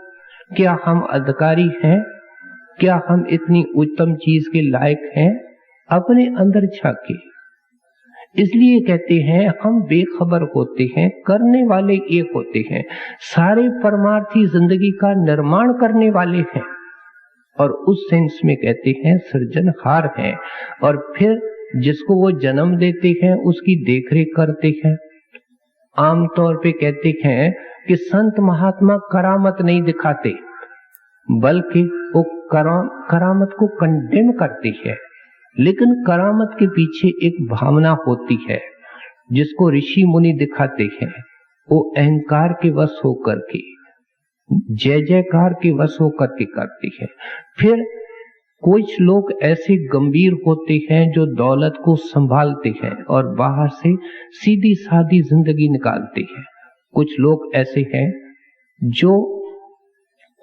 क्या हम अधिकारी हैं? क्या हम इतनी उत्तम चीज के लायक हैं? अपने अंदर झांके। इसलिए कहते हैं हम बेखबर होते हैं, करने वाले ये होते हैं। सारे परमार्थी जिंदगी का निर्माण करने वाले हैं और उस सेंस में कहते हैं सृजनहार हैं। और फिर जिसको वो जन्म देते हैं उसकी देखरेख करते हैं। आमतौर पे कहते हैं कि संत महात्मा करामत नहीं दिखाते, बल्कि वो करामत को कंडेम करते हैं। लेकिन करामत के पीछे एक भावना होती है जिसको ऋषि मुनि दिखाते हैं। वो अहंकार के वश होकर के, जय जयकार के वश होकर के करते हैं। फिर कुछ लोग ऐसे गंभीर होते हैं जो दौलत को संभालते हैं और बाहर से सीधी सादी जिंदगी निकालते हैं। कुछ लोग ऐसे हैं जो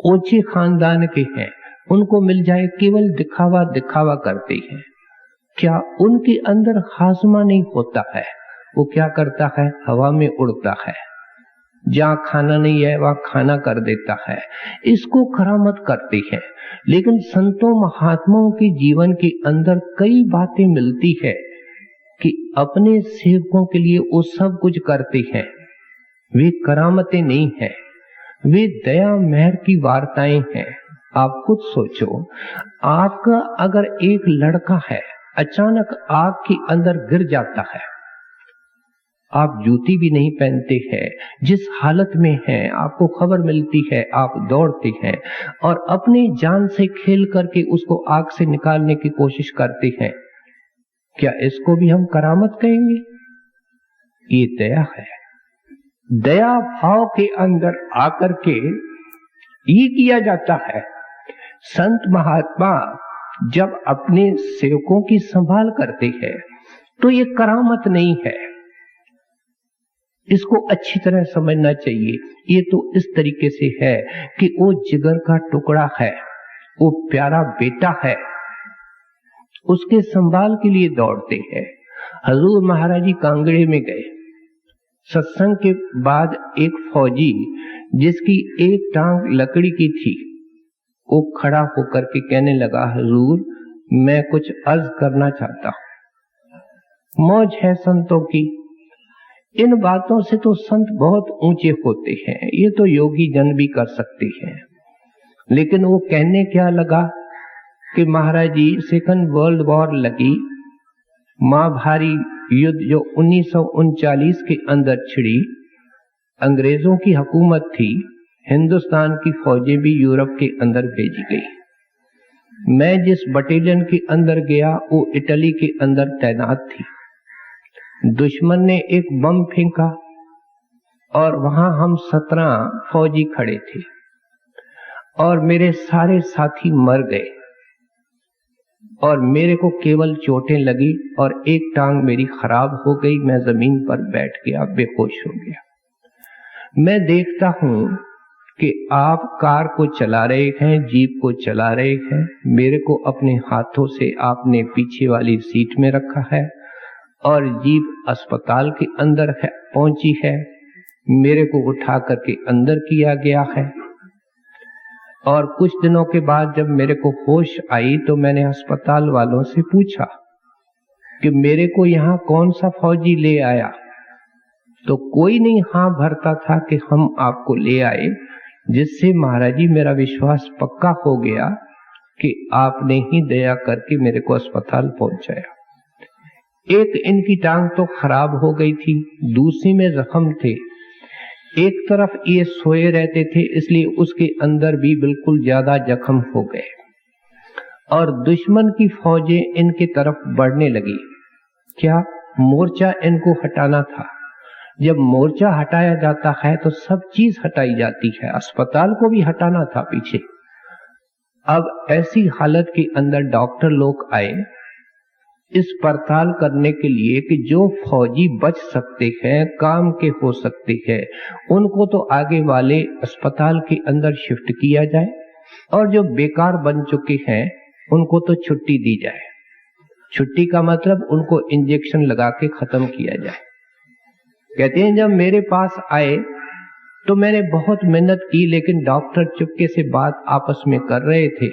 ऊंचे खानदान के हैं, उनको मिल जाए केवल दिखावा दिखावा करते हैं। क्या उनके अंदर हाजमा नहीं होता है? वो क्या करता है? हवा में उड़ता है, जहाँ खाना नहीं है वहां खाना कर देता है। इसको करामत करते हैं। लेकिन संतों महात्माओं के जीवन के अंदर कई बातें मिलती है कि अपने सेवकों के लिए वो सब कुछ करते हैं। वे करामतें नहीं है, वे दया मेहर की वार्ताएं हैं। आप खुद सोचो, आपका अगर एक लड़का है अचानक आग के अंदर गिर जाता है, आप जूती भी नहीं पहनते हैं, जिस हालत में हैं आपको खबर मिलती है, आप दौड़ते हैं और अपनी जान से खेल करके उसको आग से निकालने की कोशिश करते हैं। क्या इसको भी हम करामत कहेंगे? ये दया है। दया भाव के अंदर आकर के ये किया जाता है। संत महात्मा जब अपने सेवकों की संभाल करते हैं तो ये करामत नहीं है। इसको अच्छी तरह समझना चाहिए। ये तो इस तरीके से है कि वो जिगर का टुकड़ा है, वो प्यारा बेटा है, उसके संभाल के लिए दौड़ते हैं। हजूर महाराज जी कांगड़े में गए। सत्संग के बाद एक फौजी जिसकी एक टांग लकड़ी की थी, वो खड़ा होकर के कहने लगा, हजूर मैं कुछ अर्ज करना चाहता हूं। मौज है संतों की। इन बातों से तो संत बहुत ऊंचे होते हैं, ये तो योगी जन भी कर सकते हैं। लेकिन वो कहने क्या लगा कि महाराज जी सेकंड वर्ल्ड वॉर लगी, मां भारी युद्ध जो 1939 के अंदर छिड़ी, अंग्रेजों की हुकूमत थी, हिंदुस्तान की फौजें भी यूरोप के अंदर भेजी गई। मैं जिस बटालियन के अंदर गया वो इटली के अंदर तैनात थी। दुश्मन ने एक बम फेंका और वहां हम 17 फौजी खड़े थे और मेरे सारे साथी मर गए और मेरे को केवल चोटें लगी और एक टांग मेरी खराब हो गई। मैं जमीन पर बैठ गया, बेहोश हो गया। मैं देखता हूं कि आप कार को चला रहे हैं, जीप को चला रहे हैं, मेरे को अपने हाथों से आपने पीछे वाली सीट में रखा है और जीप अस्पताल के अंदर है पहुंची है, मेरे को उठा करके अंदर किया गया है। और कुछ दिनों के बाद जब मेरे को होश आई तो मैंने अस्पताल वालों से पूछा कि मेरे को यहाँ कौन सा फौजी ले आया, तो कोई नहीं हाँ भरता था कि हम आपको ले आए, जिससे महाराज जी मेरा विश्वास पक्का हो गया कि आपने ही दया करके मेरे को अस्पताल पहुंचाया। एक इनकी टांग तो खराब हो गई थी, दूसरी में जख्म थे, एक तरफ ये सोए रहते थे इसलिए उसके अंदर भी बिल्कुल ज्यादा जख्म हो गए और दुश्मन की फौजें इनके तरफ बढ़ने लगी। क्या मोर्चा इनको हटाना था। जब मोर्चा हटाया जाता है तो सब चीज हटाई जाती है, अस्पताल को भी हटाना था पीछे। अब ऐसी हालत के अंदर डॉक्टर लोग आए इस पड़ताल करने के लिए कि जो फौजी बच सकते हैं, काम के हो सकते हैं, उनको तो आगे वाले अस्पताल के अंदर शिफ्ट किया जाए और जो बेकार बन चुके हैं उनको तो छुट्टी दी जाए। छुट्टी का मतलब उनको इंजेक्शन लगा के खत्म किया जाए। कहते हैं जब मेरे पास आए तो मैंने बहुत मेहनत की, लेकिन डॉक्टर चुपके से बात आपस में कर रहे थे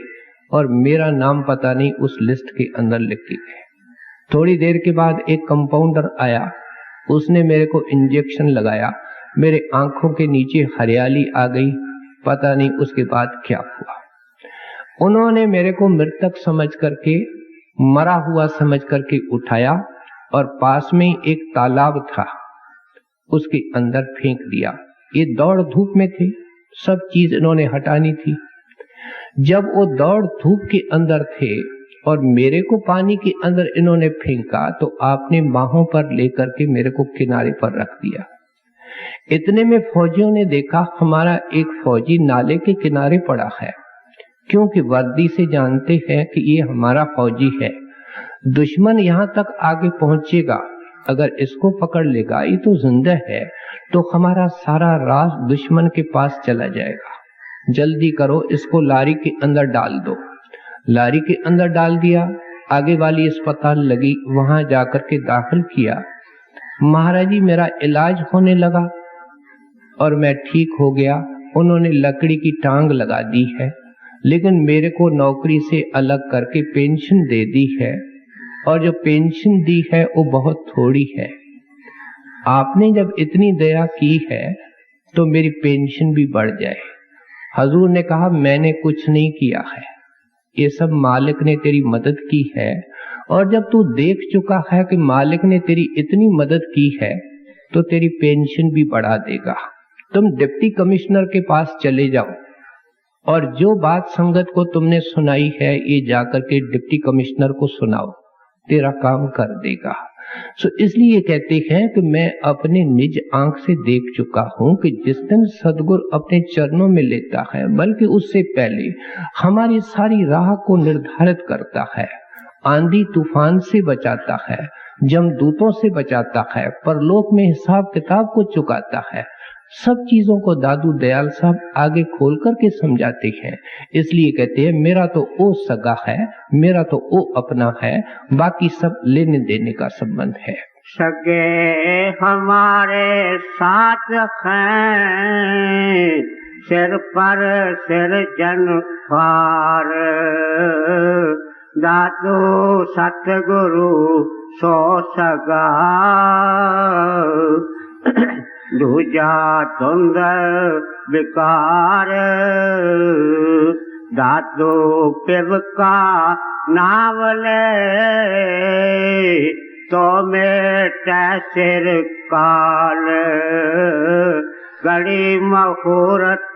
और मेरा नाम पता नहीं उस लिस्ट के अंदर लिख के गए। थोड़ी देर के बाद एक कंपाउंडर आया, उसने मेरे को इंजेक्शन लगाया, मेरे आंखों के नीचे हरियाली आ गई, पता नहीं उसके बाद क्या हुआ। उन्होंने मेरे को मृतक समझ करके, मरा हुआ समझ करके उठाया और पास में ही एक तालाब था उसके अंदर फेंक दिया। ये दौड़ धूप में थे, सब चीज इन्होंने हटानी थी। जब वो दौड़ धूप के अंदर थे और मेरे को पानी के अंदर इन्होंने फेंका तो आपने बाहों पर लेकर के मेरे को किनारे पर रख दिया। इतने में फौजियों ने देखा हमारा एक फौजी नाले के किनारे पड़ा है, क्योंकि वर्दी से जानते हैं कि ये हमारा फौजी है। दुश्मन यहाँ तक आगे पहुंचेगा, अगर इसको पकड़ लेगा, ये तो जिंदा है, तो हमारा सारा राज दुश्मन के पास चला जाएगा। जल्दी करो, इसको लारी के अंदर डाल दो। लारी के अंदर डाल दिया, आगे वाली अस्पताल लगी, वहां जाकर के दाखिल किया। महाराज जी मेरा इलाज होने लगा और मैं ठीक हो गया। उन्होंने लकड़ी की टांग लगा दी है, लेकिन मेरे को नौकरी से अलग करके पेंशन दे दी है और जो पेंशन दी है वो बहुत थोड़ी है। आपने जब इतनी दया की है तो मेरी पेंशन भी बढ़ जाए। हजूर ने कहा मैंने कुछ नहीं किया है, ये सब मालिक ने तेरी मदद की है, और जब तू देख चुका है कि मालिक ने तेरी इतनी मदद की है तो तेरी पेंशन भी बढ़ा देगा। तुम डिप्टी कमिश्नर के पास चले जाओ और जो बात संगत को तुमने सुनाई है ये जाकर के डिप्टी कमिश्नर को सुनाओ, तेरा काम कर देगा। सो इसलिए कहते हैं कि मैं अपने निज आंख से देख चुका हूं कि जिस दिन सदगुरु अपने चरणों में लेता है, बल्कि उससे पहले हमारी सारी राह को निर्धारित करता है, आंधी तूफान से बचाता है, जमदूतों से बचाता है, परलोक में हिसाब किताब को चुकाता है। सब चीजों को दादू दयाल साहब आगे खोल करके समझाते हैं। इसलिए कहते हैं मेरा तो वो सगा है, मेरा तो वो अपना है, बाकी सब लेने देने का संबंध है। सगे हमारे साथ हैं, सिर पर सिर जन पार, दादू सतगुरु सो सगा, दूजा धुंध विकार, दादू पिव का नाम ले, तो मेटे सिर काल, गड़ी मुहूर्त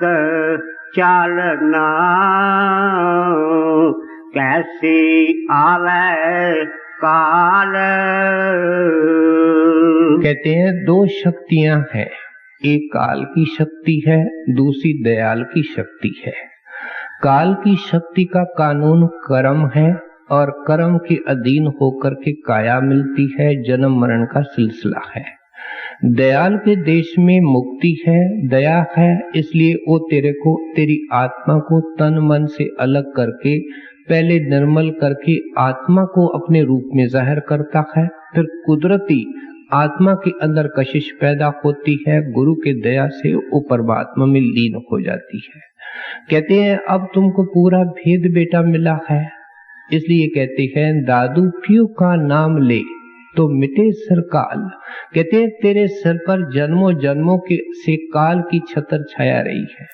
चालना, कैसी आवे काल। कहते हैं दो शक्तियां हैं, एक काल की शक्ति है, दूसरी दयाल की शक्ति है। काल की शक्ति का कानून कर्म है और कर्म के अधीन होकर के काया मिलती है, जन्म मरण का सिलसिला है। दयाल के देश में मुक्ति है, दया है, इसलिए वो तेरे को, तेरी आत्मा को तन मन से अलग करके पहले निर्मल करके आत्मा को अपने रूप में जाहिर करता है। फिर कुदरती आत्मा के अंदर कशिश पैदा होती है, गुरु के दया से वो परमात्मा में लीन हो जाती है। कहते हैं अब तुमको पूरा भेद बेटा मिला है, इसलिए कहते हैं दादू पियो का नाम ले तो मिटे सिर काल। कहते हैं तेरे सिर पर जन्मों जन्मों के से काल की छतर छाया रही है,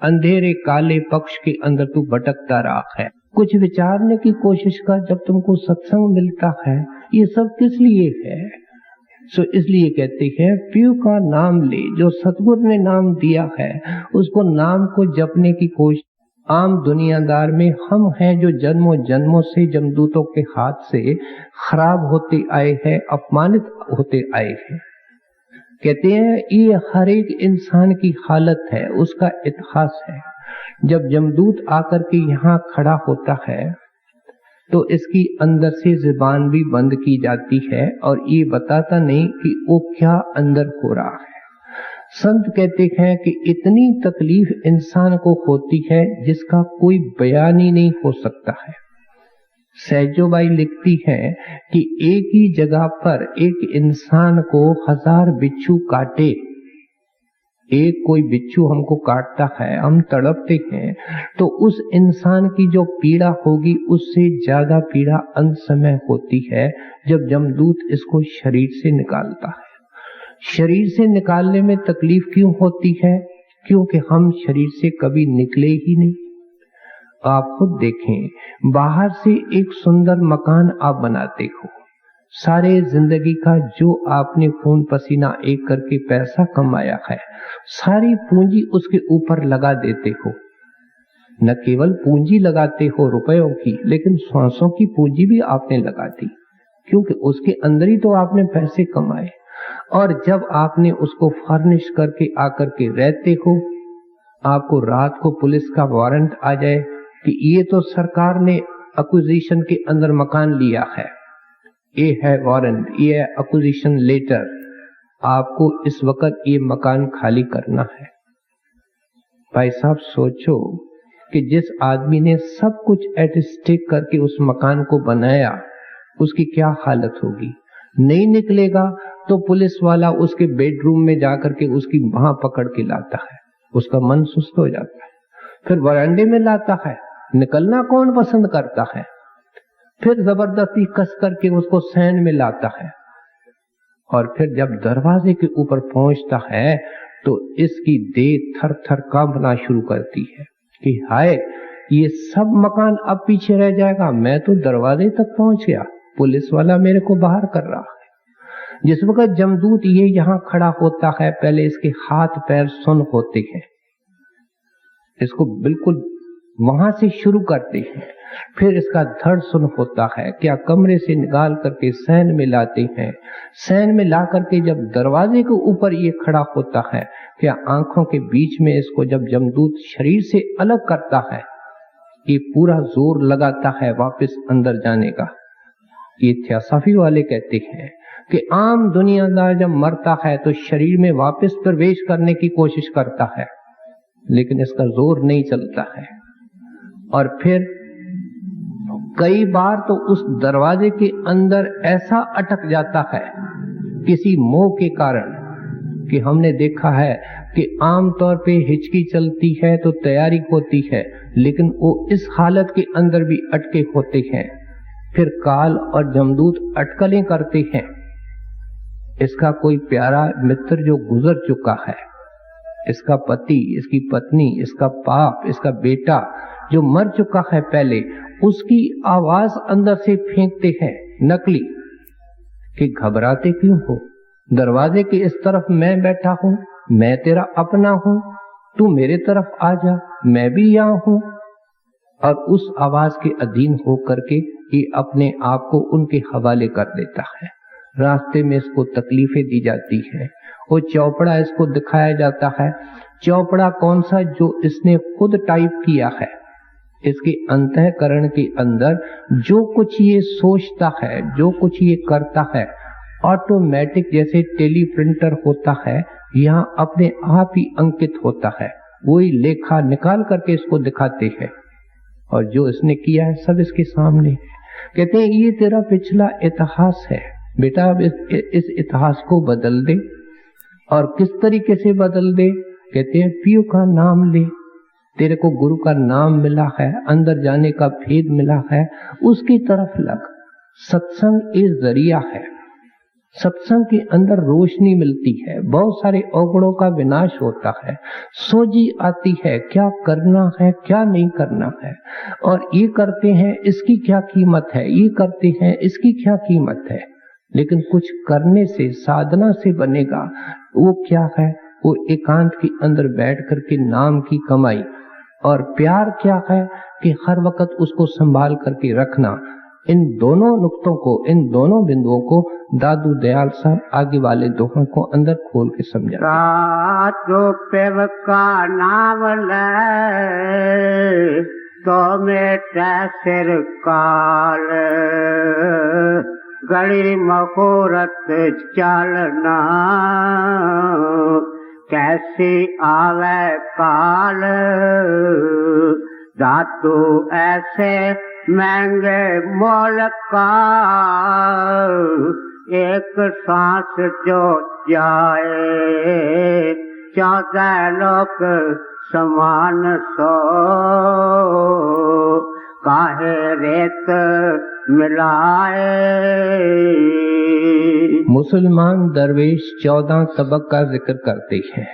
अंधेरे काले पक्ष के अंदर तू भटकता रहा है। कुछ विचारने की कोशिश कर, जब तुमको सत्संग मिलता है ये सब किस लिए है। सो इसलिए कहते हैं पियो का नाम ले, जो सतगुरु ने नाम दिया है उसको नाम को जपने की कोशिश। आम दुनियादार में हम हैं जो जन्मों जन्मों से जमदूतों के हाथ से खराब होते आए हैं, अपमानित होते आए हैं। कहते हैं ये हर एक इंसान की हालत है, उसका इतिहास है। जब जमदूत आकर के यहाँ खड़ा होता है तो इसकी अंदर से जुबान भी बंद की जाती है और ये बताता नहीं कि वो क्या अंदर हो रहा है। संत कहते हैं कि इतनी तकलीफ इंसान को होती है जिसका कोई बयान ही नहीं हो सकता है। सहजोबाई लिखती हैं कि एक ही जगह पर एक इंसान को 1000 बिच्छू काटे, एक कोई बिच्छू हमको काटता है, हम तड़पते हैं, तो उस इंसान की जो पीड़ा होगी उससे ज्यादा पीड़ा अंत समय होती है जब जमदूत इसको शरीर से निकालता है। शरीर से निकालने में तकलीफ क्यों होती है? क्योंकि हम शरीर से कभी निकले ही नहीं। आप खुद देखें, बाहर से एक सुंदर मकान आप बनाते हो, सारे जिंदगी का जो आपने खून पसीना एक करके पैसा कमाया है, सारी पूंजी उसके ऊपर लगा देते हो। न केवल पूंजी लगाते हो रुपयों की, लेकिन श्वासों की पूंजी भी आपने लगा दी, क्योंकि उसके अंदर ही तो आपने पैसे कमाए। और जब आपने उसको फर्निश करके आकर के रहते हो, आपको रात को पुलिस का वारंट आ जाए कि ये तो सरकार ने एक्विजिशन के अंदर मकान लिया है, ये है वारंट, ये है एक्विजिशन लेटर, आपको इस वक्त ये मकान खाली करना है। भाई साहब सोचो कि जिस आदमी ने सब कुछ एट स्टेक करके उस मकान को बनाया, उसकी क्या हालत होगी। नहीं निकलेगा तो पुलिस वाला उसके बेडरूम में जाकर के उसकी बांह पकड़ के लाता है, उसका मन सुस्त हो जाता है। फिर वरांडे में लाता है, निकलना कौन पसंद करता है। फिर जबरदस्ती कस करके उसको सैन में लाता है, और फिर जब दरवाजे के ऊपर पहुंचता है तो इसकी देह थर थर कांपना शुरू करती है कि हाय, ये सब मकान अब पीछे रह जाएगा, मैं तो दरवाजे तक पहुंच गया, पुलिस वाला मेरे को बाहर कर रहा है। जिस वक्त जमदूत ये यहाँ खड़ा होता है, पहले इसके हाथ पैर सुन्न होते हैं, इसको बिल्कुल वहां से शुरू करते हैं, फिर इसका धड़ सुन्न होता है, क्या कमरे से निकाल करके सैन में लाते हैं। सैन में ला करके जब दरवाजे के ऊपर ये खड़ा होता है, क्या आंखों के बीच में इसको जब जमदूत शरीर से अलग करता है, ये पूरा जोर लगाता है वापस अंदर जाने का। ये थियोसॉफी वाले कहते हैं कि आम दुनियादार जब मरता है तो शरीर में वापस प्रवेश करने की कोशिश करता है, लेकिन इसका जोर नहीं चलता है। और फिर कई बार तो उस दरवाजे के अंदर ऐसा अटक जाता है किसी मोह के कारण कि हमने देखा है कि आमतौर पे हिचकी चलती है तो तैयारी होती है, लेकिन वो इस हालत के अंदर भी अटके होते हैं। फिर काल और जमदूत अटकलें करते हैं। इसका कोई प्यारा मित्र जो गुजर चुका है, इसका पति, इसकी पत्नी, इसका बाप, इसका बेटा जो मर चुका है पहले, उसकी आवाज अंदर से फेंकते हैं नकली कि घबराते क्यों हो, दरवाजे के इस तरफ मैं बैठा हूं, मैं तेरा अपना हूं, तू मेरे तरफ आ जा, मैं भी यहां हूं। और उस आवाज के अधीन होकर के ये अपने आप को उनके हवाले कर देता है। रास्ते में इसको तकलीफें दी जाती है, वो चौपड़ा इसको दिखाया जाता है। चौपड़ा कौन सा? जो इसने खुद टाइप किया है। इसके अंतःकरण के अंदर जो कुछ ये सोचता है, जो कुछ ये करता है, ऑटोमेटिक जैसे टेलीप्रिंटर होता है, यहाँ अपने आप ही अंकित होता है। वही लेखा निकाल करके इसको दिखाते हैं, और जो इसने किया है सब इसके सामने। कहते हैं ये तेरा पिछला इतिहास है बेटा, अब इस इतिहास को बदल दे। और किस तरीके से बदल दे? कहते हैं पियो का नाम ले, तेरे को गुरु का नाम मिला है, अंदर जाने का भेद मिला है, उसकी तरफ लग। सत्संग एक जरिया है, सत्संग के अंदर रोशनी मिलती है, बहुत सारे अवगुणों का विनाश होता है, सोझी आती है क्या करना है क्या नहीं करना है। और ये करते हैं इसकी क्या कीमत है, ये करते हैं इसकी क्या कीमत है। लेकिन कुछ करने से, साधना से बनेगा वो क्या है? वो एकांत के अंदर बैठ करके नाम की कमाई। और प्यार क्या है? कि हर वक्त उसको संभाल करके रखना। इन दोनों नुक्तों को, इन दोनों बिंदुओं को दादू दयाल साहब आगे वाले दोहों को अंदर खोल के समझा। तो पेव का नाम ले तो मेटा सिर काल, गड़ी मुहूर्त चलना कैसी आवे काल। धातु ऐसे महंगे मोल का, एक सांस जो जाए 14 लोक समान सो, काहे रेत मिलाए। मुसलमान दरवेश 14 तबक का जिक्र करते हैं,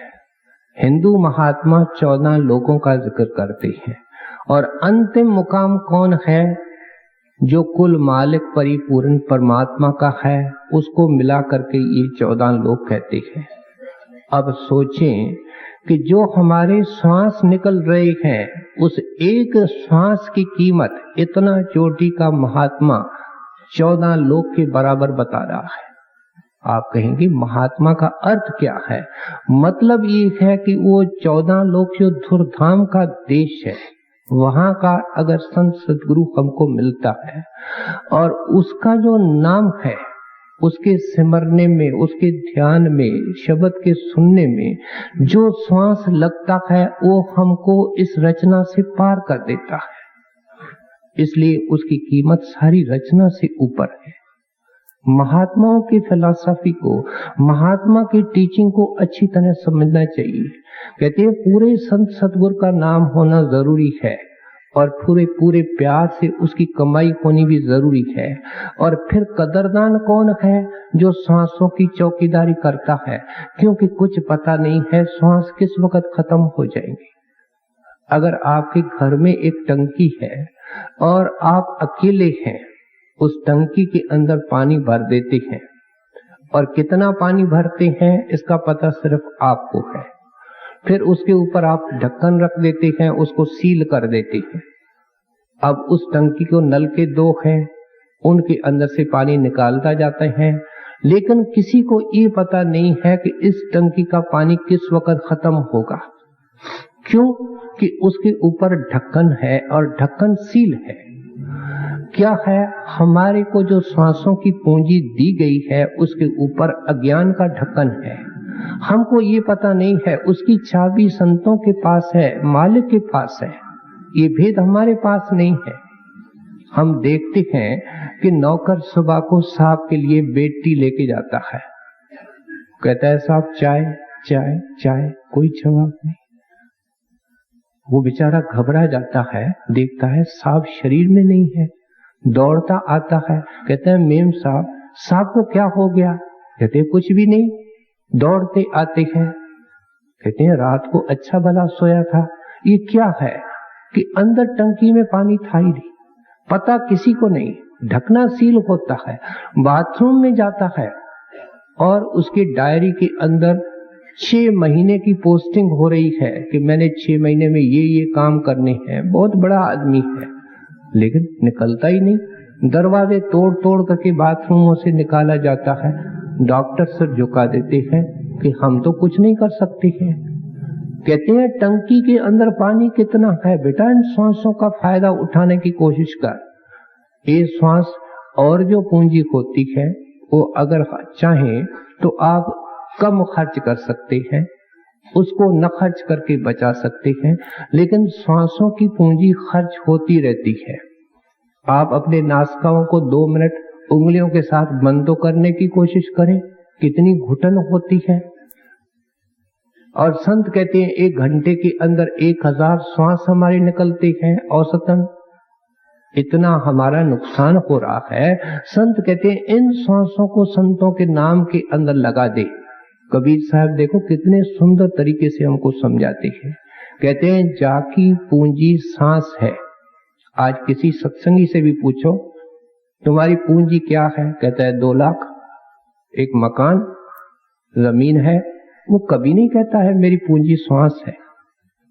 हिंदू महात्मा 14 लोगों का जिक्र करते हैं, और अंतिम मुकाम कौन है? जो कुल मालिक परिपूर्ण परमात्मा का है, उसको मिला करके ये 14 लोग कहते हैं। अब सोचें कि जो हमारे श्वास निकल रहे हैं, उस एक श्वास की कीमत इतना चोटी का महात्मा 14 लोग के बराबर बता रहा है। आप कहेंगे महात्मा का अर्थ क्या है? मतलब ये है कि वो 14 लोग जो धुरधाम का देश है, वहां का अगर संत सदगुरु हमको मिलता है और उसका जो नाम है, उसके सिमरने में, उसके ध्यान में, शब्द के सुनने में जो श्वास लगता है, वो हमको इस रचना से पार कर देता है। इसलिए उसकी कीमत सारी रचना से ऊपर है। महात्माओं की फिलॉसफी को, महात्मा की टीचिंग को अच्छी तरह समझना चाहिए। कहते हैं पूरे संत सतगुरु का नाम होना जरूरी है, और पूरे प्यार से उसकी कमाई होनी भी जरूरी है। और फिर कदरदान कौन है? जो सांसों की चौकीदारी करता है, क्योंकि कुछ पता नहीं है सांस किस वक्त खत्म हो जाएंगी। अगर आपके घर में एक टंकी है और आप अकेले हैं, उस टंकी के अंदर पानी भर देते हैं, और कितना पानी भरते हैं इसका पता सिर्फ आपको है। फिर उसके ऊपर आप ढक्कन रख देते हैं, उसको सील कर देते हैं। अब उस टंकी को नल के 2 हैं, उनके अंदर से पानी निकालता जाता है, लेकिन किसी को ये पता नहीं है कि इस टंकी का पानी किस वक्त खत्म होगा। क्यों? कि उसके ऊपर ढक्कन है और ढक्कन सील है। क्या है, हमारे को जो श्वासों की पूंजी दी गई है उसके ऊपर अज्ञान का ढक्कन है। हमको ये पता नहीं है, उसकी चाबी संतों के पास है, मालिक के पास है, ये भेद हमारे पास नहीं है। हम देखते हैं कि नौकर सुबह को साहब के लिए बेटी लेके जाता है, कहता है साहब चाय चाय चाय, कोई जवाब नहीं। वो बेचारा घबरा जाता है, देखता है साहब शरीर में नहीं है, दौड़ता आता है, कहता है मेम साहब, साहब को क्या हो गया? कहते हैं कुछ भी नहीं। दौड़ते आते हैं, कहते हैं रात को अच्छा भला सोया था, ये क्या है कि अंदर टंकी में पानी था ही नहीं, पता किसी को नहीं, ढकना सील होता है। बाथरूम में जाता है और उसके डायरी के अंदर 6 महीने की पोस्टिंग हो रही है कि मैंने 6 महीने में ये काम करने हैं, बहुत बड़ा आदमी है, लेकिन निकलता ही नहीं। दरवाजे तोड़ तोड़ करके बाथरूमों से निकाला जाता है। डॉक्टर सर झुका देते हैं कि हम तो कुछ नहीं कर सकते हैं। कहते हैं टंकी के अंदर पानी कितना है बेटा, इन श्वासों का फायदा उठाने की कोशिश कर। ये श्वास और जो पूंजी होती है वो अगर चाहें तो आप कम खर्च कर सकते हैं, उसको न खर्च करके बचा सकते हैं, लेकिन श्वासों की पूंजी खर्च होती रहती है। आप अपने नासिकाओं को 2 मिनट उंगलियों के साथ बंद तो करने की कोशिश करें, कितनी घुटन होती है। और संत कहते हैं 1 घंटे के अंदर 1000 श्वास हमारे निकलते हैं औसतन। इतना हमारा नुकसान हो रहा है। संत कहते हैं इन श्वासों को संतों के नाम के अंदर लगा दे। कबीर साहब देखो कितने सुंदर तरीके से हमको समझाते हैं। कहते हैं जाकी पूंजी सांस है। आज किसी सत्संगी से भी पूछो तुम्हारी पूंजी क्या है, कहता है 2 लाख, एक मकान, जमीन है। वो कभी नहीं कहता है मेरी पूंजी श्वास है।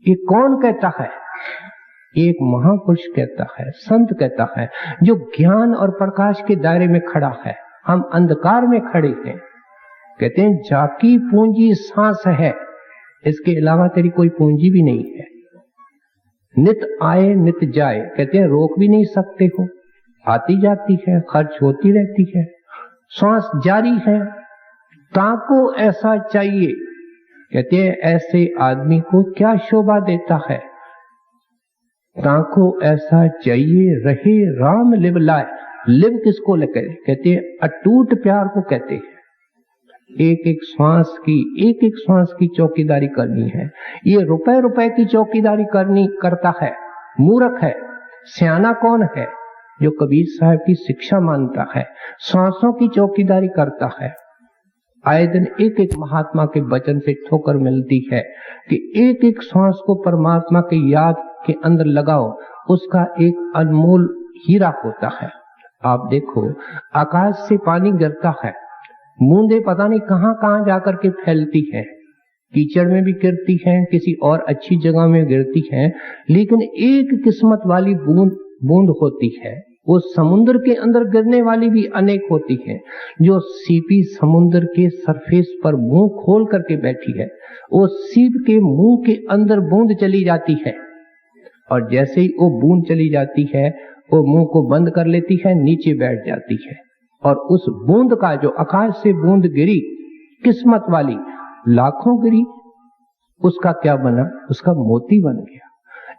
ये कौन कहता है? एक महापुरुष कहता है, संत कहता है, जो ज्ञान और प्रकाश के दायरे में खड़ा है। हम अंधकार में खड़े हैं। कहते हैं जाकी पूंजी सांस है, इसके अलावा तेरी कोई पूंजी भी नहीं है। नित आए नित जाए, कहते हैं रोक भी नहीं सकते हो, आती जाती है, खर्च होती रहती है, श्वास जारी है। ताको ऐसा चाहिए, कहते हैं ऐसे आदमी को क्या शोभा देता है। ताको ऐसा चाहिए रहे राम लिव लाए। लिव किसको लेकर? कहते हैं अटूट प्यार को कहते हैं। एक एक श्वास की चौकीदारी करनी है। ये रुपए की चौकीदारी करता है, मूर्ख है। सियाना कौन है? जो कबीर साहब की शिक्षा मानता है, श्वासों की चौकीदारी करता है। आए दिन एक एक महात्मा के वचन से ठोकर मिलती है कि एक एक श्वास को परमात्मा के याद के अंदर लगाओ, उसका एक अनमोल हीरा होता है। आप देखो आकाश से पानी गिरता है, बूंदे पता नहीं कहां कहां जाकर के फैलती है, कीचड़ में भी गिरती है, किसी और अच्छी जगह में गिरती है, लेकिन एक किस्मत वाली बूंद होती है। वो समुद्र के अंदर गिरने वाली भी अनेक होती है। जो सीपी समुद्र के सरफेस पर मुंह खोल करके बैठी है, वो सीप के मुंह के अंदर बूंद चली जाती है, और जैसे ही वो बूंद चली जाती है वो मुंह को बंद कर लेती है, नीचे बैठ जाती है। और उस बूंद का, जो आकाश से बूंद गिरी किस्मत वाली, लाखों गिरी, उसका क्या बना? उसका मोती बन गया।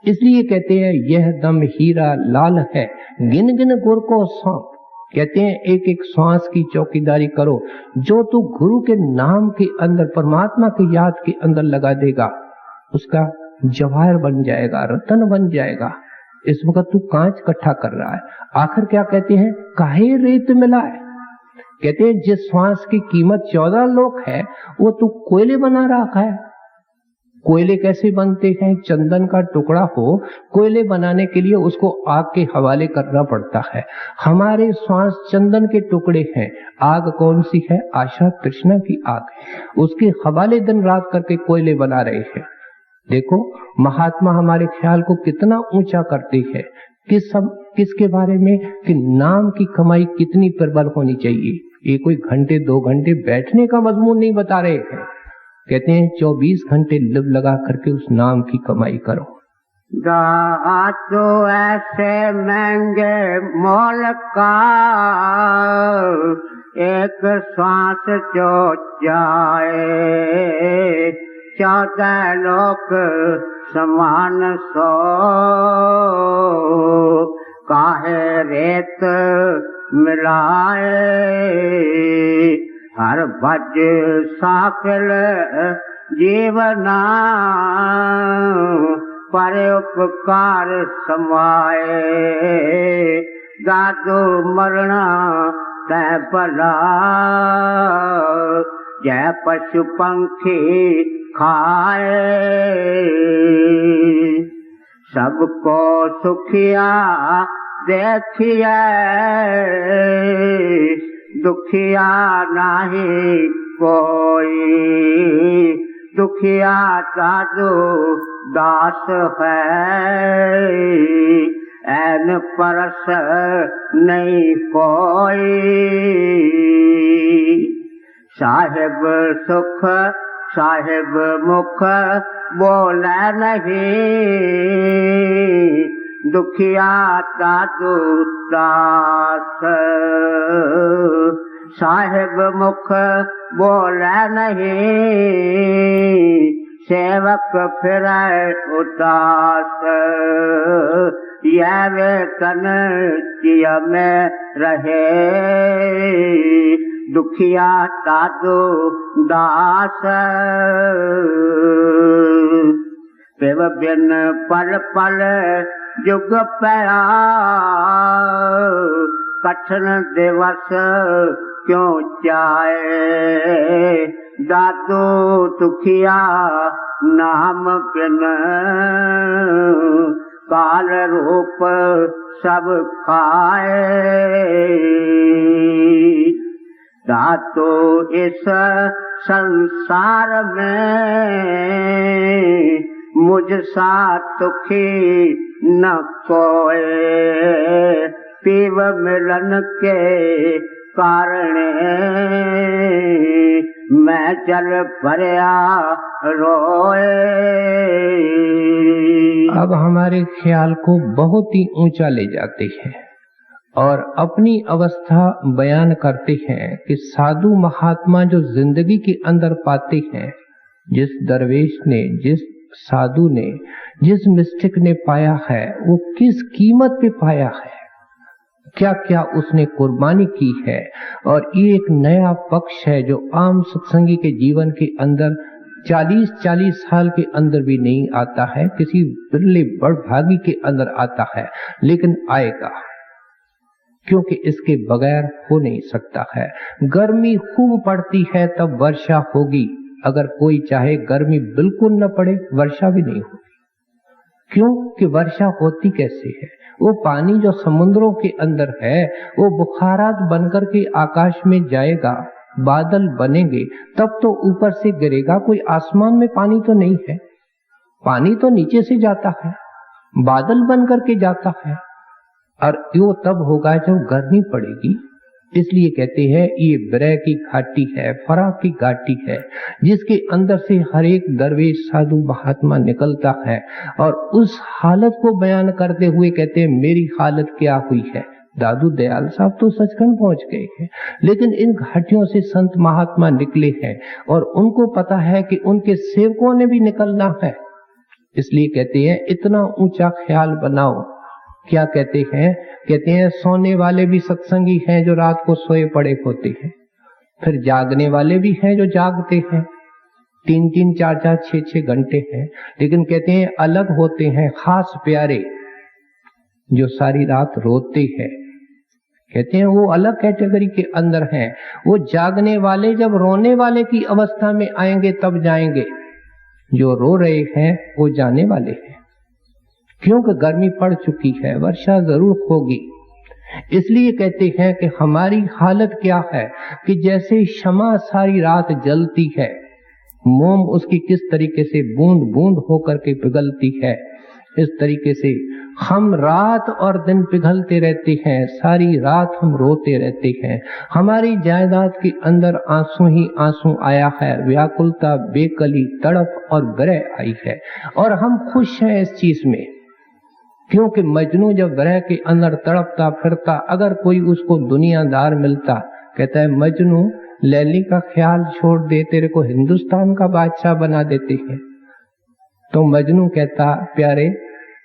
इसलिए कहते हैं यह दम हीरा लाल है, गिन गिन गुर को सौंप। कहते हैं एक एक श्वास की चौकीदारी करो। जो तू गुरु के नाम के अंदर, परमात्मा की याद के अंदर लगा देगा, उसका जवाहर बन जाएगा, रतन बन जाएगा। इस वक्त तू कांच इकट्ठा कर रहा है। आखिर क्या कहते हैं? काहे रेत मिलाए। कहते हैं जिस श्वास की कीमत 14 लाख है, वो तू कोयले बना रखा है। कोयले कैसे बनते हैं? चंदन का टुकड़ा हो, कोयले बनाने के लिए उसको आग के हवाले करना पड़ता है। हमारे श्वास चंदन के टुकड़े हैं। आग कौन सी है? आशा तृष्णा की आग है, उसके हवाले दिन रात करके कोयले बना रहे हैं। देखो महात्मा हमारे ख्याल को कितना ऊंचा करते हैं। किसके बारे में? कि नाम की कमाई कितनी प्रबल होनी चाहिए। ये कोई घंटे 2 घंटे बैठने का मजमून नहीं बता रहे हैं। कहते हैं 24 घंटे लिव लगा करके उस नाम की कमाई करो। धातु ऐसे महंगे मोल का, एक श्वास जो जाए 14 लोक समान सो, काहे रेत मिलाए हर भज साफल जीवना, पर उपकार समाए दादू मरना तै भला, जय पशु पंखी खाए सबको सुखिया देखिए, दुखिया नहीं कोई, दुखिया दादू दास है, ऐन परस नहीं कोई, साहिब सुख साहिब मुख बोले नहीं, दुखिया दादू दास, साहिब मुख बोले नहीं, सेवक फिरे उदास, यह वेतन किया में रहे, दुखिया दादू दास, पिव बिन पल पल जुग पया, कठिन दिवस क्यों चाहे, दादू दुखिया नाम बिन, काल रूप सब खाए, दादू इस संसार में मुझ सा दुखी न कोई, पीव मिलन के कारण मैं जल भरया रोए। अब हमारे ख्याल को बहुत ही ऊंचा ले जाते हैं और अपनी अवस्था बयान करते हैं कि साधु महात्मा जो जिंदगी के अंदर पाते हैं, जिस दरवेश ने, जिस साधु ने, जिस मिस्टिक ने पाया है, वो किस कीमत पे पाया है, क्या क्या उसने कुर्बानी की है। और ये एक नया पक्ष है जो आम सत्संगी के जीवन के अंदर 40-40 साल के अंदर भी नहीं आता है, किसी बिरले बड़भागी के अंदर आता है, लेकिन आएगा, क्योंकि इसके बगैर हो नहीं सकता है। गर्मी खूब पड़ती है तब वर्षा होगी, अगर कोई चाहे गर्मी बिल्कुल न पड़े वर्षा भी नहीं होगी। क्यों कि वर्षा होती कैसे है? वो पानी जो समुद्रों के अंदर है वो बुखारात बनकर के आकाश में जाएगा, बादल बनेंगे, तब तो ऊपर से गिरेगा। कोई आसमान में पानी तो नहीं है, पानी तो नीचे से जाता है, बादल बन करके जाता है, और यो तब होगा जब गर्मी पड़ेगी। इसलिए कहते हैं ये ब्रह की घाटी है, फरा की घाटी है, जिसके अंदर से हर एक दरवेश साधु महात्मा निकलता है और उस हालत को बयान करते हुए कहते हैं मेरी हालत क्या हुई है। दादू दयाल साहब तो सचखंड पहुंच गए हैं, लेकिन इन घाटियों से संत महात्मा निकले हैं और उनको पता है कि उनके सेवकों ने भी निकलना है। इसलिए कहते हैं इतना ऊंचा ख्याल बनाओ। क्या कहते हैं? कहते हैं सोने वाले भी सत्संगी हैं जो रात को सोए पड़े होते हैं, फिर जागने वाले भी हैं जो जागते हैं, 3-3, 4-4, 6-6 घंटे हैं, लेकिन कहते हैं अलग होते हैं खास प्यारे जो सारी रात रोते हैं। कहते हैं वो अलग कैटेगरी के अंदर हैं। वो जागने वाले जब रोने वाले की अवस्था में आएंगे तब जाएंगे, जो रो रहे हैं वो जाने वाले हैं, क्योंकि गर्मी पड़ चुकी है, वर्षा जरूर होगी। इसलिए कहते हैं कि हमारी हालत क्या है कि जैसे शमा सारी रात जलती है, मोम उसकी किस तरीके से बूंद बूंद होकर के पिघलती है, इस तरीके से हम रात और दिन पिघलते रहते हैं, सारी रात हम रोते रहते हैं। हमारी जायदाद के अंदर आंसू ही आंसू आया है, व्याकुलता, बेकली, तड़प और विरह आई है, और हम खुश हैं इस चीज में। क्योंकि मजनू जब विरह के अंदर तड़पता फिरता, अगर कोई उसको दुनियादार मिलता, कहता है मजनू लैली का ख्याल छोड़ दे, तेरे को हिंदुस्तान का बादशाह बना देते हैं। तो मजनू कहता प्यारे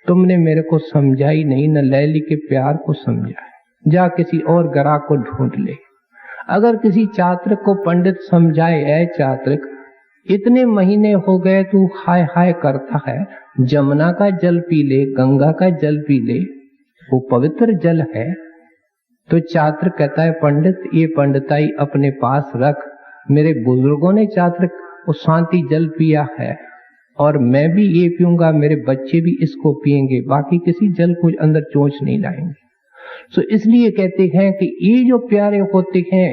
तुमने मेरे को समझा ही नहीं, न लैली के प्यार को समझा, जा किसी और ग्राहक को ढूंढ ले। अगर किसी चात्रिक को पंडित समझाए, ऐ चात्रिक इतने महीने हो गए तू हाय हाय करता है, जमुना का जल पी ले, गंगा का जल पी ले, वो पवित्र जल है। तो छात्र कहता है पंडित ये पंडिताई अपने पास रख, मेरे बुजुर्गों ने चात्रिक वो शांति जल पिया है और मैं भी ये पीऊंगा, मेरे बच्चे भी इसको पिएंगे, बाकी किसी जल को अंदर चोंच नहीं लाएंगे। तो इसलिए कहते हैं कि ये जो प्यारे होते हैं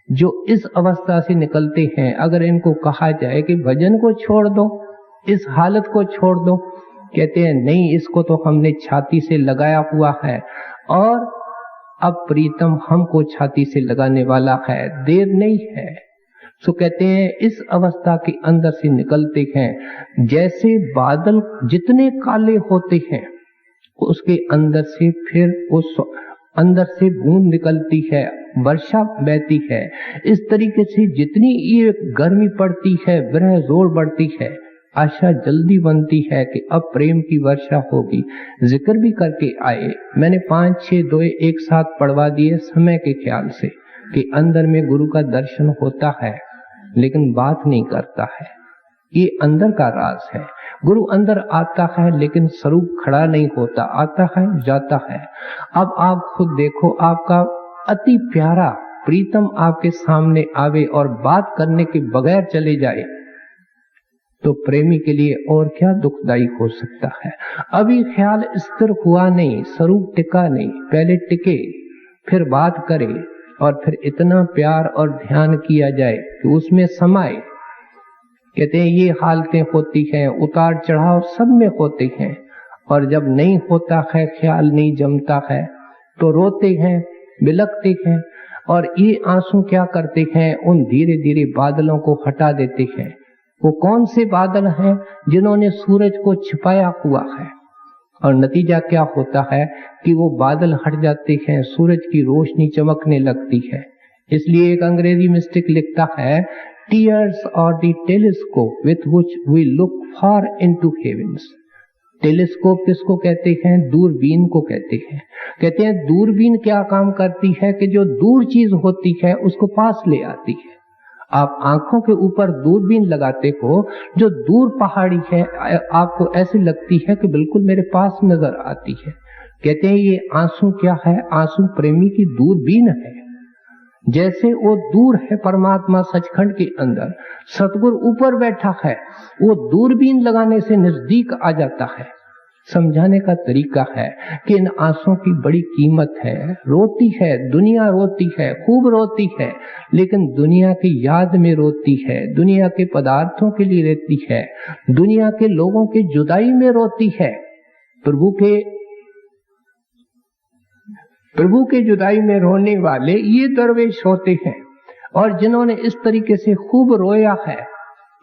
जो इस अवस्था से निकलते हैं, अगर इनको कहा जाए कि भजन को छोड़ दो, इस हालत को छोड़ दो, कहते हैं नहीं, इसको तो हमने छाती से लगाया हुआ है और अब प्रीतम हमको छाती से लगाने वाला है, देर नहीं है। तो कहते हैं इस अवस्था के अंदर से निकलते हैं, जैसे बादल जितने काले होते हैं उसके अंदर से फिर उस अंदर से बूंद निकलती है, वर्षा बहती है। इस तरीके से जितनी ये गर्मी पड़ती है, विरह जोर बढ़ती है, आशा जल्दी बनती है कि अब प्रेम की वर्षा होगी। जिक्र भी करके आए, मैंने 5, 6 दोए एक साथ पढ़वा दिए समय के ख्याल से कि अंदर में गुरु का दर्शन होता है लेकिन बात नहीं करता है, ये अंदर का राज है। गुरु अंदर आता है लेकिन स्वरूप खड़ा नहीं होता, आता है जाता है। अब आप खुद देखो, आपका अति प्यारा प्रीतम आपके सामने आवे और बात करने के बगैर चले जाए तो प्रेमी के लिए और क्या दुखदाई हो सकता है। अभी ख्याल स्थिर हुआ नहीं, स्वरूप टिका नहीं, पहले टिके फिर बात करे और फिर इतना प्यार और ध्यान किया जाए कि उसमें समाये। कहते हैं ये हालतें होती हैं, उतार चढ़ाव सब में होते हैं, और जब नहीं होता है, ख्याल नहीं जमता है तो रोते हैं, बिलखते हैं, और ये आंसू क्या करते हैं, उन धीरे धीरे बादलों को हटा देते हैं। वो कौन से बादल हैं जिन्होंने सूरज को छिपाया हुआ है, और नतीजा क्या होता है कि वो बादल हट जाते हैं, सूरज की रोशनी चमकने लगती है। इसलिए एक अंग्रेजी मिस्टिक लिखता है, Tears are the telescope with which we look far into heavens. Telescope किसको कहते हैं? दूरबीन को कहते हैं। कहते हैं दूरबीन क्या काम करती है कि जो दूर चीज होती है उसको पास ले आती है। आप आंखों के ऊपर दूरबीन लगाते हो, जो दूर पहाड़ी है आपको ऐसी लगती है कि बिल्कुल मेरे पास नजर आती है। कहते हैं ये आंसू क्या है? आंसू प्रेमी की दूरबीन है। जैसे वो दूर है परमात्मा सचखंड के अंदर, सतगुरु ऊपर बैठा है, वो दूरबीन लगाने से नजदीक आ जाता है। समझाने का तरीका है कि इन आंसुओं की बड़ी कीमत है। रोती है दुनिया, रोती है, खूब रोती है, लेकिन दुनिया की याद में रोती है, दुनिया के पदार्थों के लिए रोती है, दुनिया के लोगों की जुदाई में रोती है। प्रभु के जुदाई में रोने वाले ये दरवेश होते हैं। और जिन्होंने इस तरीके से खूब रोया है,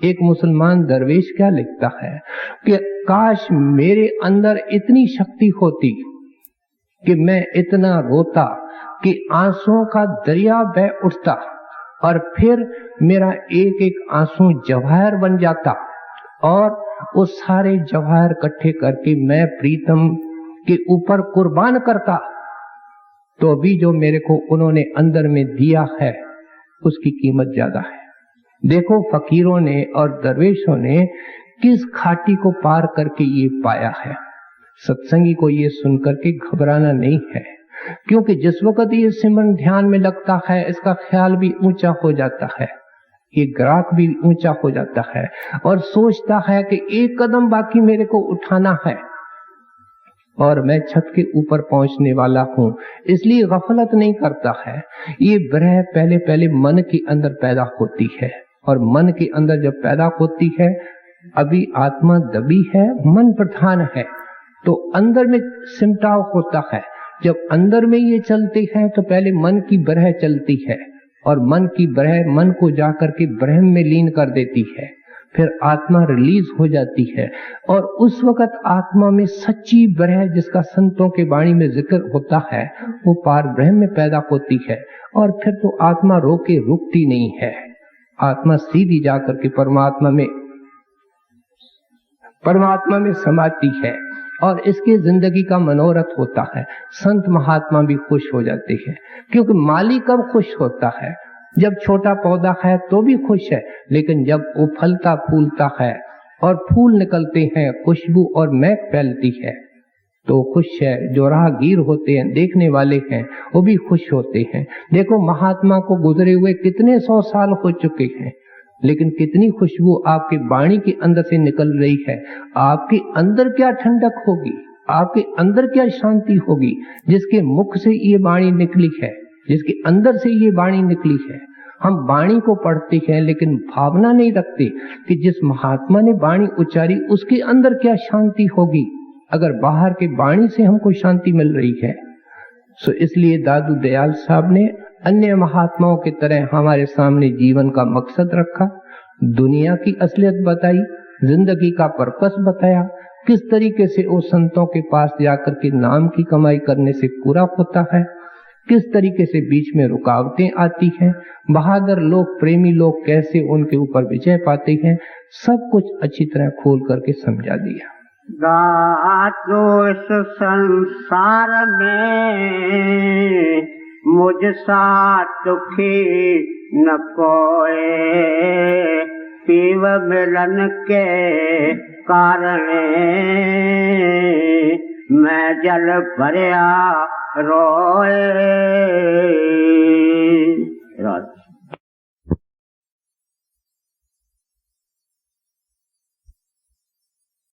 एक मुसलमान दरवेश क्या लिखता है कि काश मेरे अंदर इतनी शक्ति होती कि मैं इतना रोता कि आंसुओं का दरिया बह उठता और फिर मेरा एक एक आंसू जवाहर बन जाता और वो सारे जवाहर इकट्ठे करके मैं प्रीतम के ऊपर कुर्बान करता, तो अभी जो मेरे को उन्होंने अंदर में दिया है उसकी कीमत ज्यादा है। देखो फकीरों ने और दरवेशों ने किस खाटी को पार करके ये पाया है। सत्संगी को ये सुनकर के घबराना नहीं है, क्योंकि जिस वक्त ये सिमरन ध्यान में लगता है इसका ख्याल भी ऊंचा हो जाता है, ये ग्राहक भी ऊंचा हो जाता है और सोचता है कि एक कदम बाकी मेरे को उठाना है और मैं छत के ऊपर पहुंचने वाला हूं, इसलिए गफलत नहीं करता है। ये विरह पहले पहले मन के अंदर पैदा होती है, और मन के अंदर जब पैदा होती है, अभी आत्मा दबी है, मन प्रधान है, तो अंदर में सिमटाव होता है। जब अंदर में ये चलते हैं तो पहले मन की विरह चलती है, और मन की विरह मन को जाकर के ब्रह्म में लीन कर देती है। फिर आत्मा रिलीज हो जाती है और उस वक्त आत्मा में सच्ची ब्रह्म, जिसका संतों के वाणी में जिक्र होता है, वो पार ब्रह्म में पैदा होती है। और फिर तो आत्मा रोके रुकती नहीं है, आत्मा सीधी जाकर के परमात्मा में समाती है और इसके जिंदगी का मनोरथ होता है। संत महात्मा भी खुश हो जाते हैं, क्योंकि माली कब खुश होता है? जब छोटा पौधा है तो भी खुश है, लेकिन जब वो फलता फूलता है और फूल निकलते हैं, खुशबू और महक फैलती है, तो खुश है। जो राहगीर होते हैं, देखने वाले हैं, वो भी खुश होते हैं। देखो महात्मा को गुजरे हुए कितने 100 साल हो चुके हैं, लेकिन कितनी खुशबू आपकी वाणी के अंदर से निकल रही है। आपके अंदर क्या ठंडक होगी, आपके अंदर क्या शांति होगी, जिसके मुख से ये वाणी निकली है, जिसके अंदर से ये वाणी निकली है। हम वाणी को पढ़ते हैं लेकिन भावना नहीं रखते कि जिस महात्मा ने वाणी उच्चारी उसके अंदर क्या शांति होगी, अगर बाहर के वाणी से हमको शांति मिल रही है। सो इसलिए दादू दयाल साहब ने अन्य महात्माओं की तरह हमारे सामने जीवन का मकसद रखा, दुनिया की असलियत बताई, जिंदगी का पर्पस बताया, किस तरीके से वो संतों के पास जाकर के नाम की कमाई करने से पूरा होता है, किस तरीके से बीच में रुकावटें आती हैं, बहादुर लोग, प्रेमी लोग कैसे उनके ऊपर विजय पाते हैं, सब कुछ अच्छी तरह खोल करके समझा दिया। दादू इस संसार में मुझसा दुखी न कोई, पीव मिलन के कारण मैं जल भरिया रोए।